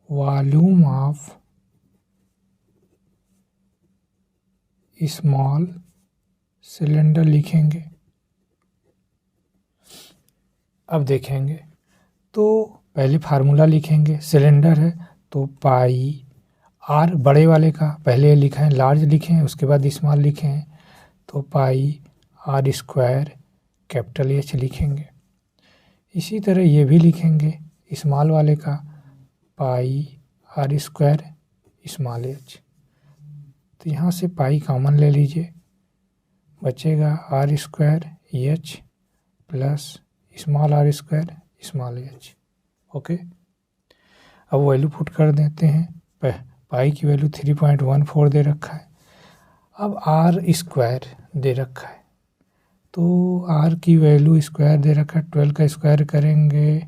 वॉल्यूम ऑफ स्मॉल सिलेंडर लिखेंगे। अब देखेंगे तो पहले फार्मूला लिखेंगे, सिलेंडर है तो पाई आर बड़े वाले का पहले लिखा है, लार्ज लिखे हैं, उसके बाद स्मॉल लिखे हैं, तो pi r square capital H लिखेंगे। इसी तरह ये भी लिखेंगे, स्मॉल वाले का pi r square small H, तो यहाँ से पाई कॉमन ले लीजिए, बचेगा r square H plus small r square small H, okay. अब वैल्यू पुट कर देते हैं, पाई की वैल्यू 3.14 दे रखा है। अब आर स्क्वायर दे रखा है, तो आर की वैल्यू स्क्वायर दे रखा है, 12 का स्क्वायर करेंगे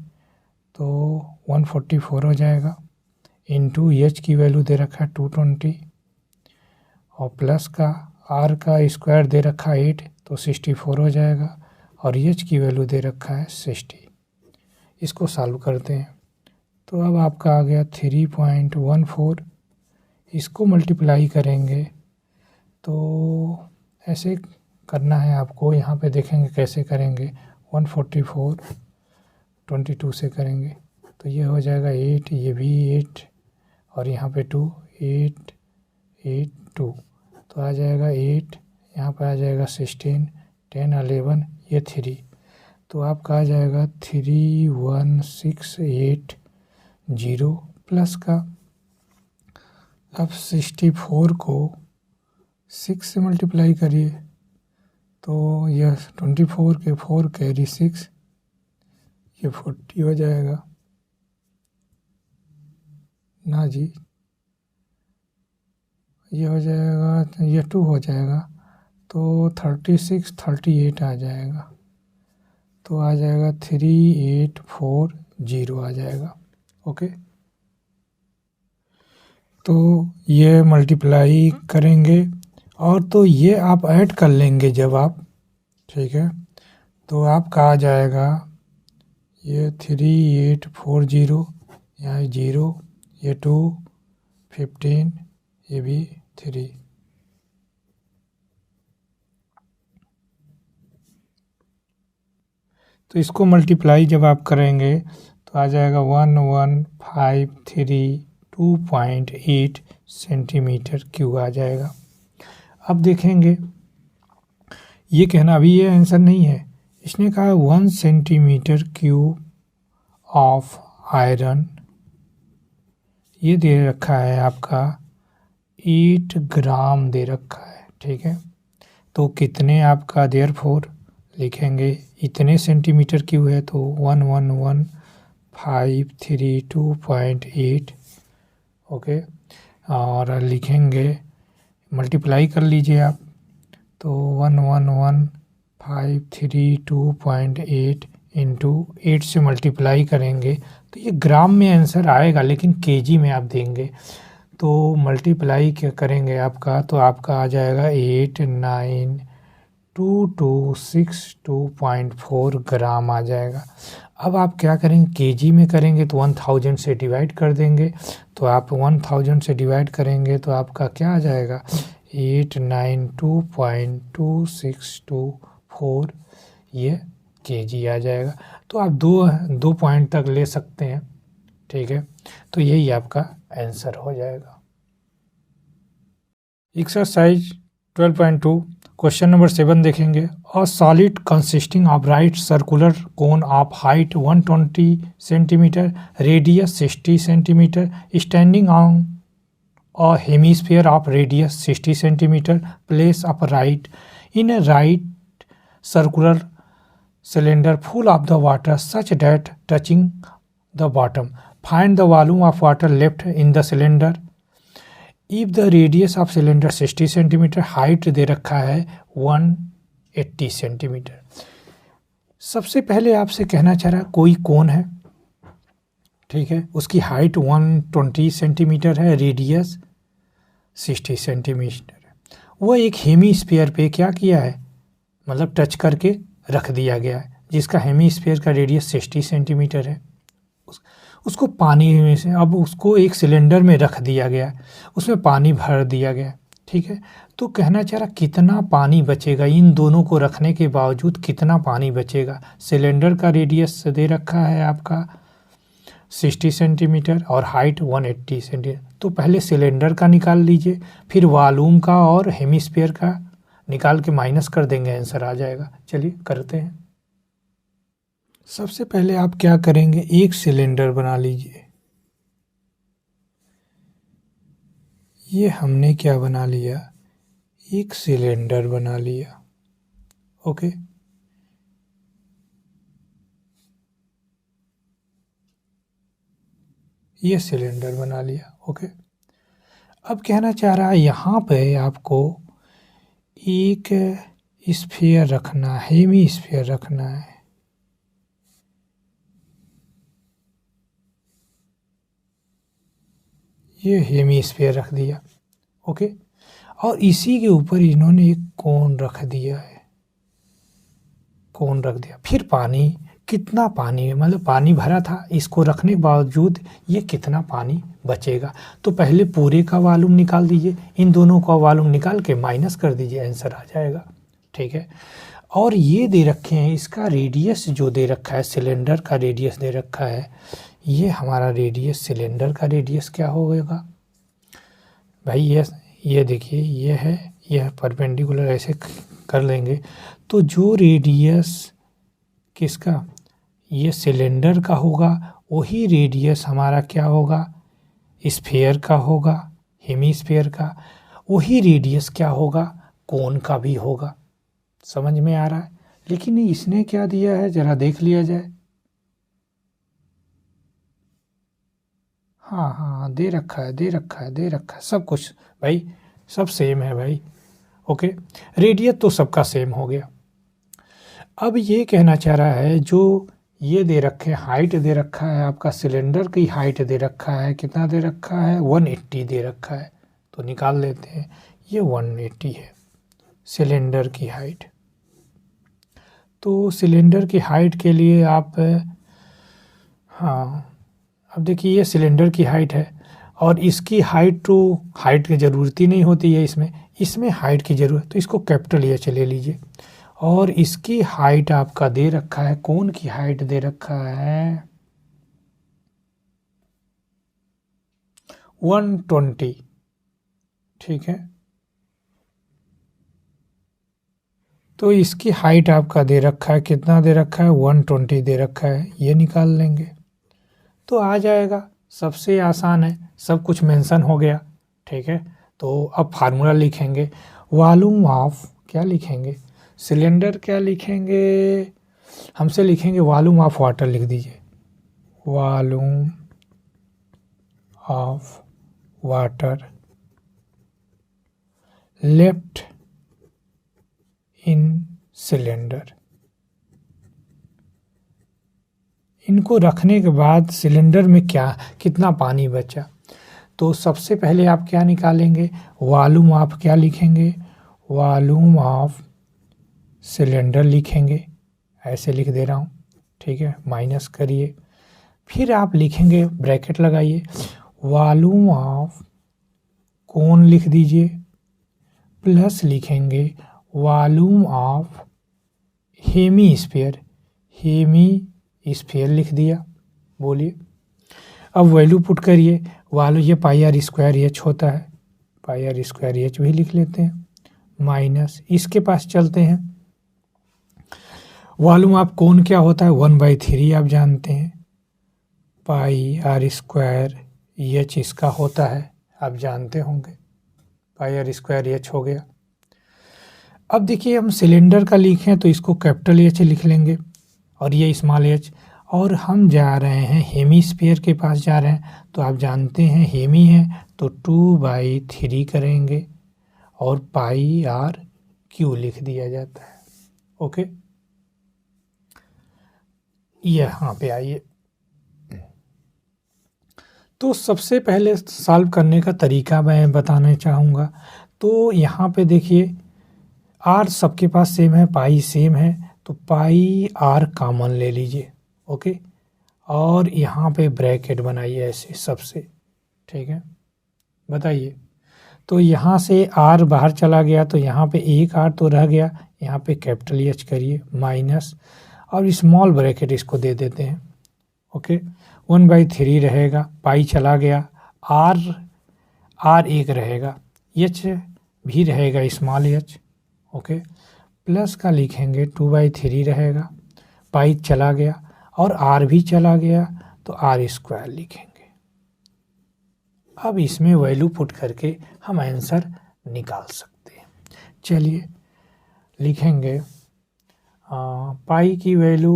तो 144 हो जाएगा, इंटू एच की वैल्यू दे रखा है 220, और प्लस का आर का स्क्वायर दे रखा है 8, तो 64 हो जाएगा, और एच की वैल्यू दे रखा है 60। इसको सॉल्व करते हैं, तो अब आपका आ गया 3.14, इसको मल्टीप्लाई करेंगे तो ऐसे करना है आपको, यहाँ पे देखेंगे कैसे करेंगे, 144 22 से करेंगे तो ये हो जाएगा 8, ये भी 8, और यहाँ पे 2, 8 8 2, तो आ जाएगा 8, यहाँ पे आ जाएगा 16, 10 11, ये 3, तो आपका आ जाएगा 31680 प्लस का। अब 64 को 6 से मल्टीप्लाई करिए, तो यह 24 के 4 कैरी 6, ये 40 हो जाएगा ना जी, ये हो जाएगा, ये 2 हो जाएगा, तो 36 38 आ जाएगा, तो आ जाएगा 3840 0 आ जाएगा। ओके, तो ये मल्टीप्लाई करेंगे और तो ये आप ऐड कर लेंगे जब आप, ठीक है, तो आपका आ जाएगा ये 3840, यहाँ 0, ये 2, 15, ये भी 3। तो इसको मल्टीप्लाई जब आप करेंगे तो आ जाएगा 1153 सेंटीमीटर क्यूब आ जाएगा। अब देखेंगे, ये कहना अभी ये आंसर नहीं है, इसने कहा 1 सेंटीमीटर क्यूब ऑफ आयरन, ये दे रखा है आपका 8 ग्राम दे रखा है, ठीक है। तो कितने आपका देयरफॉर लिखेंगे, इतने सेंटीमीटर क्यूब है तो 111,532.8, ओके, और लिखेंगे, मल्टीप्लाई कर लीजिए आप, तो 111,532.8 इंटू 8 से मल्टीप्लाई करेंगे तो ये ग्राम में आंसर आएगा, लेकिन केजी में आप देंगे तो मल्टीप्लाई क्या करेंगे आपका, तो आपका आ जाएगा 89226.4 ग्राम आ जाएगा। अब आप क्या करेंगे, केजी में करेंगे तो 1000 से डिवाइड कर देंगे, तो आप 1000 से डिवाइड करेंगे तो आपका क्या आ जाएगा 892.2624, ये केजी आ जाएगा। तो आप दो पॉइंट तक ले सकते हैं, ठीक है, तो यही आपका आंसर हो जाएगा। एक्सरसाइज 12.2 क्वेश्चन नंबर 7 देखेंगे। A solid consisting of right circular cone of height 120 centimetre, radius 60 centimetre, standing on a hemisphere of radius 60 centimetre, place upright in a right circular cylinder full of the water such that touching the bottom. Find the volume of water left in the cylinder. If the radius of cylinder 60 centimetre, height दे रखा है 180 centimetre. सबसे पहले आपसे कहना चाह रहा कोई कोन है, ठीक है, उसकी हाइट 120 सेंटीमीटर है, रेडियस 60 सेंटीमीटर है। वो एक हेमीस्फीयर पे क्या किया है, मतलब टच करके रख दिया गया है, जिसका हेमीस्फीयर का रेडियस 60 सेंटीमीटर है। उसको पानी में से अब उसको एक सिलेंडर में रख दिया गया है, उसमें पानी भर दिया गया है, ठीक है। तो कहना चाह रहा कितना पानी बचेगा, इन दोनों को रखने के बावजूद कितना पानी बचेगा। सिलेंडर का रेडियस दे रखा है आपका 60 सेंटीमीटर और हाइट 180 सेंटीमीटर। तो पहले सिलेंडर का निकाल लीजिए, फिर वॉल्यूम का और हेमिस्फीयर का निकाल के माइनस कर देंगे, आंसर आ जाएगा। चलिए करते हैं। सबसे पहले आप क्या करेंगे, एक सिलेंडर बना लीजिए। ये हमने क्या बना लिया, एक सिलेंडर बना लिया, ओके। ये सिलेंडर बना लिया, ओके। अब कहना चाह रहा है यहाँ पे आपको एक स्फीयर रखना है, हेमी स्फीयर रखना है। ये हेमीस्फीयर रख दिया, ओके, और इसी के ऊपर इन्होंने एक कोन रख दिया है, कोन रख दिया। फिर पानी, कितना पानी, मतलब पानी भरा था, इसको रखने के बावजूद ये कितना पानी बचेगा। तो पहले पूरे का वॉल्यूम निकाल दीजिए, इन दोनों का वॉल्यूम निकाल के माइनस कर दीजिए, आंसर आ जाएगा, ठीक है। और ये दे रखे हैं, इसका रेडियस जो दे रखा है, सिलेंडर का रेडियस दे रखा है, ये हमारा रेडियस, सिलेंडर का रेडियस क्या होगा भाई, ये देखिए, ये है, यह परपेंडिकुलर ऐसे कर लेंगे तो जो रेडियस किसका, ये सिलेंडर का होगा, वही रेडियस हमारा क्या होगा, स्फीयर का होगा, हेमीस्फीयर का। वही रेडियस क्या होगा, कोन का भी होगा। समझ में आ रहा है। लेकिन इसने क्या दिया है, जरा देख लिया जाए। हाँ, दे रखा है सब कुछ भाई, सब सेम है भाई, ओके। रेडियस तो सबका सेम हो गया। अब ये कहना चाह रहा है जो ये दे रखे हाइट दे रखा है आपका, सिलेंडर की हाइट दे रखा है, कितना दे रखा है 180 दे रखा है। तो निकाल लेते हैं, ये 180 है सिलेंडर की हाइट। तो सिलेंडर की हाइट के लिए आप, हाँ अब देखिए ये सिलेंडर की हाइट है और इसकी हाइट टू हाइट की ज़रूरत ही नहीं होती है, इसमें हाइट की ज़रूरत, तो इसको कैपिटल एच ले लीजिए। और इसकी हाइट आपका दे रखा है, कोन की हाइट दे रखा है 120, ठीक है। तो इसकी हाइट आपका दे रखा है, कितना दे रखा है 120 दे रखा है, ये निकाल लेंगे तो आ जाएगा। सबसे आसान है, सब कुछ मेंशन हो गया, ठीक है। तो अब फार्मूला लिखेंगे, वॉल्यूम ऑफ क्या लिखेंगे, सिलेंडर क्या लिखेंगे, हमसे लिखेंगे वॉल्यूम ऑफ वाटर लिख दीजिए, volume of water left in cylinder. इनको रखने के बाद सिलेंडर में कितना पानी बचा, तो सबसे पहले आप क्या निकालेंगे, वॉल्यूम ऑफ क्या लिखेंगे, वॉल्यूम ऑफ सिलेंडर लिखेंगे, ऐसे लिख दे रहा हूँ, ठीक है। माइनस करिए, फिर आप लिखेंगे ब्रैकेट लगाइए, वॉल्यूम ऑफ कोन लिख दीजिए, प्लस लिखेंगे वॉल्यूम ऑफ हेमी स्फीयर लिख दिया। बोलिए अब वैल्यू पुट करिए, वॉल्यूम ये पाई आर स्क्वायर एच होता है, पाई आर स्क्वायर एच भी लिख लेते हैं, माइनस इसके पास चलते हैं, वॉल्यूम ऑफ कोन क्या होता है 1/3 आप जानते हैं, पाई आर स्क्वायर एच इसका होता है, आप जानते होंगे, पाई आर स्क्वायर एच हो गया। अब देखिए हम सिलेंडर का लिखें तो इसको कैपिटल एच लिख लेंगे और ये स्मॉल एच, और हम जा रहे हैं हेमीस्फीयर के पास जा रहे हैं, तो आप जानते हैं हेमी है तो 2/3 करेंगे और पाई आर क्यू लिख दिया जाता है, ओके। यहाँ पे आइए, तो सबसे पहले सॉल्व करने का तरीका मैं बताना चाहूँगा। तो यहाँ पे देखिए आर सबके पास सेम है, पाई सेम है, तो पाई आर कॉमन ले लीजिए, ओके। और यहाँ पे ब्रैकेट बनाइए ऐसे सबसे, ठीक है। बताइए, तो यहाँ से आर बाहर चला गया तो यहाँ पे एक आर तो रह गया, यहाँ पे कैपिटल एच करिए माइनस और स्मॉल ब्रैकेट इसको दे देते हैं, ओके। 1/3 रहेगा, पाई चला गया, आर एक रहेगा, एच भी रहेगा स्मॉल एच, ओके। प्लस का लिखेंगे 2/3 रहेगा, पाई चला गया और आर भी चला गया तो आर स्क्वायर लिखेंगे। अब इसमें वैल्यू पुट करके हम आंसर निकाल सकते हैं। चलिए लिखेंगे, पाई की वैल्यू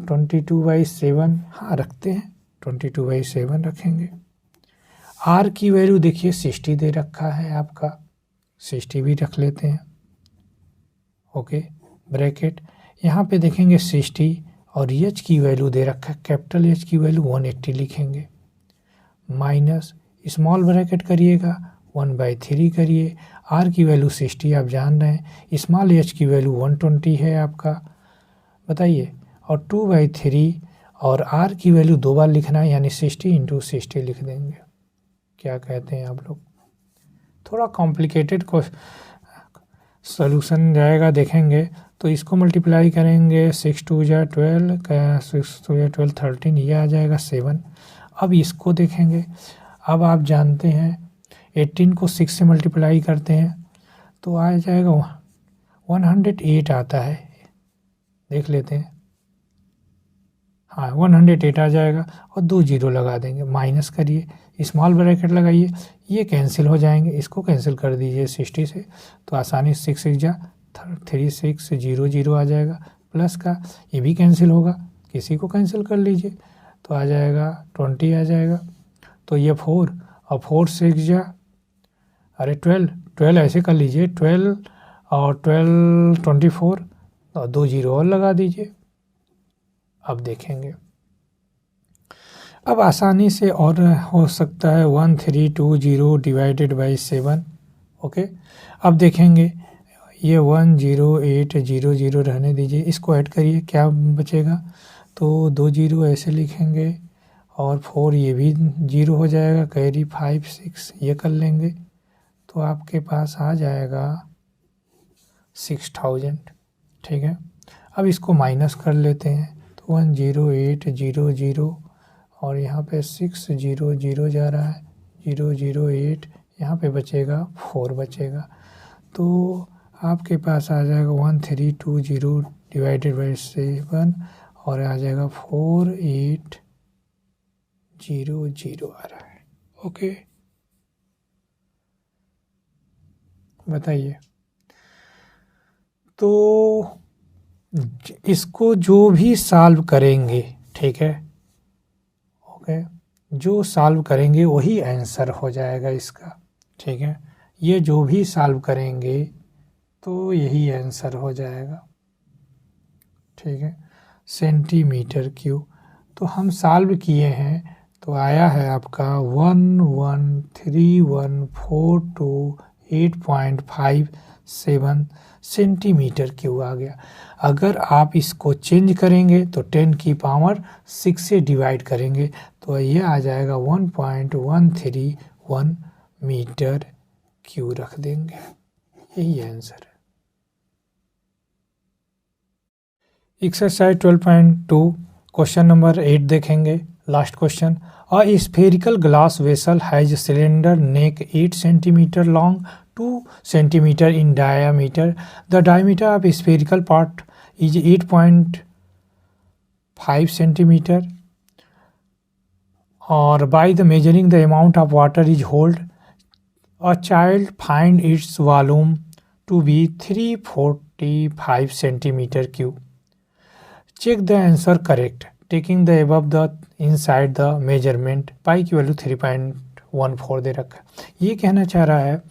22/7, हाँ रखते हैं 22/7 रखेंगे। आर की वैल्यू देखिए 60 दे रखा है आपका, 60 भी रख लेते हैं, ओके। ब्रैकेट यहाँ पे देखेंगे 60 और एच की वैल्यू दे रखा है, कैपिटल एच की वैल्यू 180 लिखेंगे, माइनस स्मॉल ब्रैकेट करिएगा 1/3 करिए, आर की वैल्यू 60 आप जान रहे हैं, स्मॉल एच की वैल्यू 120 है आपका, बताइए, और 2/3 और आर की वैल्यू 2 बार लिखना है यानी 60 × 60 लिख देंगे। क्या कहते हैं आप लोग, थोड़ा कॉम्प्लिकेटेड को सॉल्यूशन जाएगा, देखेंगे तो इसको मल्टीप्लाई करेंगे 6 × 2 = 12, 6 × 2 = 12 13, ये आ जाएगा 7। अब इसको देखेंगे, अब आप जानते हैं 18 को 6 से मल्टीप्लाई करते हैं तो आ जाएगा 108 आता है, देख लेते हैं, हाँ 108 आ जाएगा और 2 0 लगा देंगे, माइनस करिए, स्मॉल ब्रैकेट लगाइए, ये कैंसिल हो जाएंगे, इसको कैंसिल कर दीजिए 60 से तो आसानी 6 6 जा 36 0 0 आ जाएगा, प्लस का ये भी कैंसिल होगा, किसी को कैंसिल कर लीजिए तो आ जाएगा 20 आ जाएगा, तो ये 4 और 4 6 जा, अरे 12 ऐसे कर लीजिए, 12 और 12 24 और 2 0 और लगा दीजिए। अब देखेंगे, अब आसानी से और हो सकता है 1320 डिवाइडेड बाई 7। ओके, अब देखेंगे ये 10800 रहने दीजिए, इसको ऐड करिए क्या बचेगा, तो 2 जीरो ऐसे लिखेंगे और 4 ये भी 0 हो जाएगा, कैरी 5 6 ये कर लेंगे तो आपके पास आ जाएगा 6000। ठीक है, अब इसको माइनस कर लेते हैं तो 10800 और यहाँ पे 600 जा रहा है, 008 यहाँ पे बचेगा 4 बचेगा, तो आपके पास आ जाएगा 1320 डिवाइडेड बाई 7 और आ जाएगा 4800 आ रहा है। ओके, बताइए, तो इसको जो भी सॉल्व करेंगे, ठीक है, ओके, जो सॉल्व करेंगे वही आंसर हो जाएगा इसका। ठीक है, ये जो भी सॉल्व करेंगे तो यही आंसर हो जाएगा। ठीक है, सेंटीमीटर क्यूब, तो हम सॉल्व किए हैं तो आया है आपका 113142.857 सेंटीमीटर क्यूब आ गया। अगर आप इसको चेंज करेंगे तो 10 की पावर 6 से डिवाइड करेंगे तो ये आ जाएगा 1.131 मीटर क्यूब रख देंगे, यही आंसर है। एक्सरसाइज 12.2 क्वेश्चन नंबर 8 देखेंगे, last question. A spherical glass vessel has cylinder neck 8 centimetre long, 2 centimetre in diameter. The diameter of spherical part is 8.5 centimeter. Or by the measuring the amount of water is hold, a child find its volume to be 345 centimeter cube. Check the answer correct, taking the above the inside the measurement. पाई की value 3.14 दे रखा है। ये कहना चाह रहा है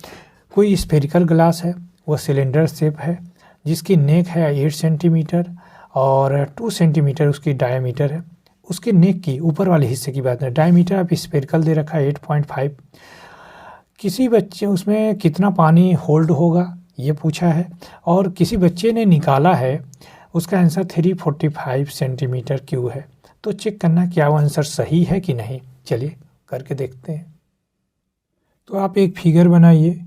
कोई spherical glass है, वो सिलेंडर शेप है जिसकी नेक है 8 सेंटीमीटर और 2 सेंटीमीटर उसकी डायमीटर है। उसके नेक की ऊपर वाले हिस्से की बात है, डायमीटर ऑफ स्फेरिकल दे रखा है 8.5। किसी बच्चे उसमें कितना पानी होल्ड होगा ये पूछा है और किसी बच्चे ने निकाला है, उसका आंसर 345 सेंटीमीटर क्यूब है। तो चेक करना क्या वो आंसर सही है कि नहीं, चलिए करके देखते हैं। तो आप एक फिगर बनाइए,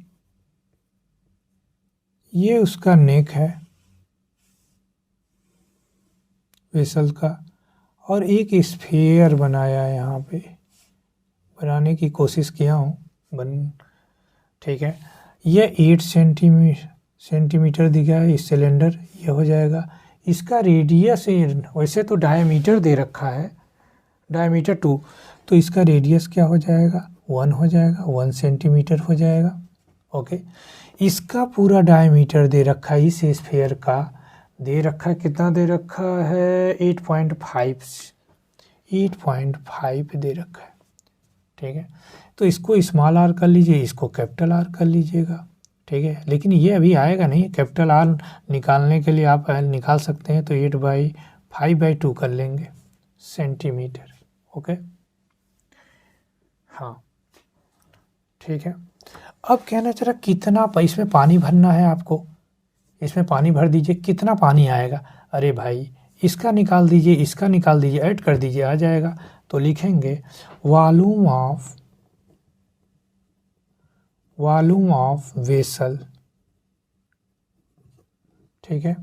ये उसका नेक है वेसल का और एक स्फीयर बनाया है, यहाँ पे बनाने की कोशिश किया हूँ ठीक है। ये 8 सेंटीमीटर दिखा है इस सिलेंडर, ये हो जाएगा। इसका रेडियस वैसे तो डायमीटर दे रखा है, डायमीटर 2, तो इसका रेडियस क्या हो जाएगा 1 हो जाएगा, 1 सेंटीमीटर हो जाएगा। ओके, इसका पूरा डायमीटर दे रखा है इस स्फीयर का, दे रखा है कितना दे रखा है 8.5 दे रखा है। ठीक है, तो इसको स्मॉल आर कर लीजिए, इसको कैपिटल आर कर लीजिएगा। ठीक है, लेकिन ये अभी आएगा नहीं, कैपिटल आर निकालने के लिए आप निकाल सकते हैं तो 8/5/2 कर लेंगे सेंटीमीटर। ओके, हाँ ठीक है। अब कहना चाह रहा कितना इसमें पानी भरना है आपको, इसमें पानी भर दीजिए, कितना पानी आएगा। अरे भाई इसका निकाल दीजिए, इसका निकाल दीजिए, ऐड कर दीजिए, आ जाएगा। तो लिखेंगे वॉल्यूम ऑफ वेसल। ठीक है,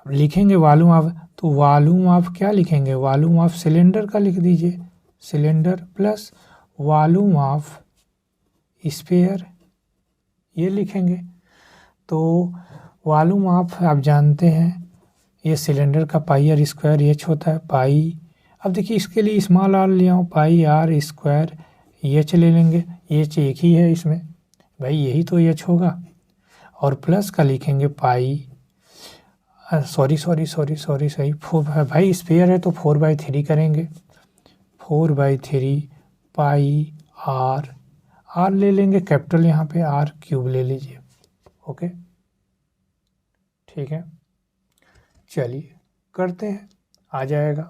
अब लिखेंगे वॉल्यूम ऑफ, तो वॉल्यूम ऑफ क्या लिखेंगे, वॉल्यूम ऑफ सिलेंडर का लिख दीजिए, cylinder plus volume of sphere ये लिखेंगे। तो वॉल्यूम ऑफ आप जानते हैं ये सिलेंडर का पाई आर स्क्वायर एच होता है, पाई। अब देखिए इसके लिए स्मॉल आर लिया हूँ, पाई आर स्क्वायर एच ले लेंगे, एच एक ही है इसमें भाई, यही तो एच होगा। और प्लस का लिखेंगे पाई, सॉरी सही भाई स्क्वायर है तो 4/3 करेंगे, 4/3 पाई आर ले लेंगे कैपिटल, यहाँ पे आर क्यूब ले लीजिए। ओके ठीक है, चलिए करते हैं, आ जाएगा।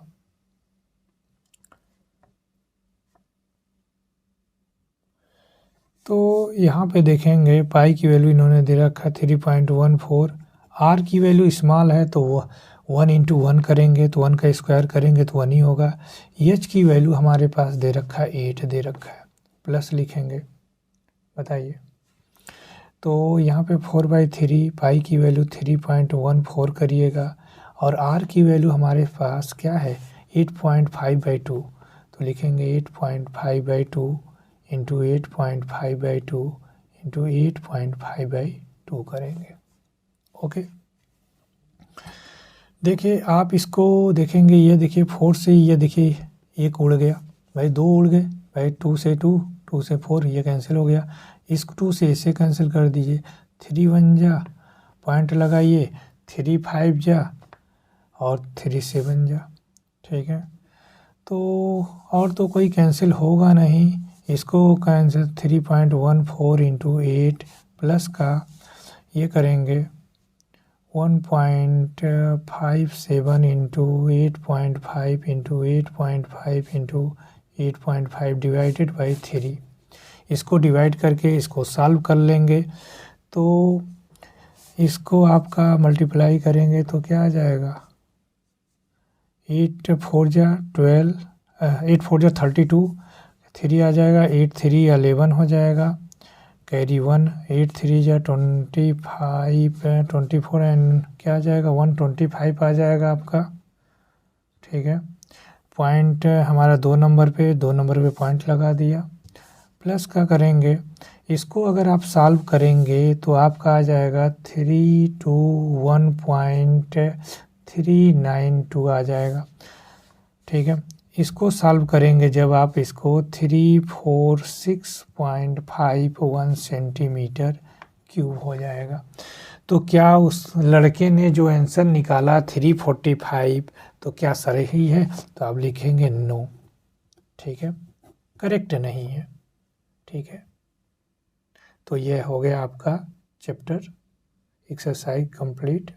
तो यहाँ पे देखेंगे पाई की वैल्यू इन्होंने दे रखा है 3.14, आर की वैल्यू स्मॉल है तो वो 1 इंटू 1 करेंगे तो 1 का स्क्वायर करेंगे तो 1 ही होगा। एच की वैल्यू हमारे पास दे रखा है 8 दे रखा है, प्लस लिखेंगे, बताइए। तो यहाँ पे 4/3 पाई की वैल्यू 3.14 करिएगा और आर की वैल्यू हमारे पास क्या है 8.5/2, तो लिखेंगे 8.5/2 इंटू 8.5/2 इंटू 8.5/2 करेंगे। ओके, देखिए आप इसको देखेंगे, ये देखिए 4 से ये देखिए एक उड़ गया भाई, 2 उड़ गए भाई, 2 से 2, 2 से 4 ये कैंसिल हो गया, इसको 2 से इसे कैंसिल कर दीजिए, 3 1 जा, पॉइंट लगाइए, 3 5 जा और 3 7 जा, ठीक है। तो और तो कोई कैंसिल होगा नहीं, इसको कैंसिल 3.14 इंटू 8 प्लस का ये करेंगे 1.57 into 8.5 into 8.5 into 8.5 divided by 3, इसको डिवाइड करके इसको सॉल्व कर लेंगे। तो इसको आपका मल्टीप्लाई करेंगे तो क्या आ जाएगा, 8 4 जा 12, 8 4 जा 32, 3 आ जाएगा, 8 3 11 हो जाएगा, कैरी 1, 8 3 जा 25 24 एंड क्या आ जाएगा 125 आ जाएगा आपका, ठीक है। पॉइंट हमारा 2 नंबर पे पॉइंट लगा दिया, प्लस का करेंगे, इसको अगर आप सॉल्व करेंगे तो आपका आ जाएगा 321.392 आ जाएगा, ठीक है। इसको सॉल्व करेंगे जब आप इसको 346.51 सेंटीमीटर क्यूब हो जाएगा। तो क्या उस लड़के ने जो आंसर निकाला 345 तो क्या सही है, तो आप लिखेंगे नो, ठीक है, करेक्ट नहीं है, ठीक है। तो यह हो गया आपका चैप्टर एक्सरसाइज कंप्लीट।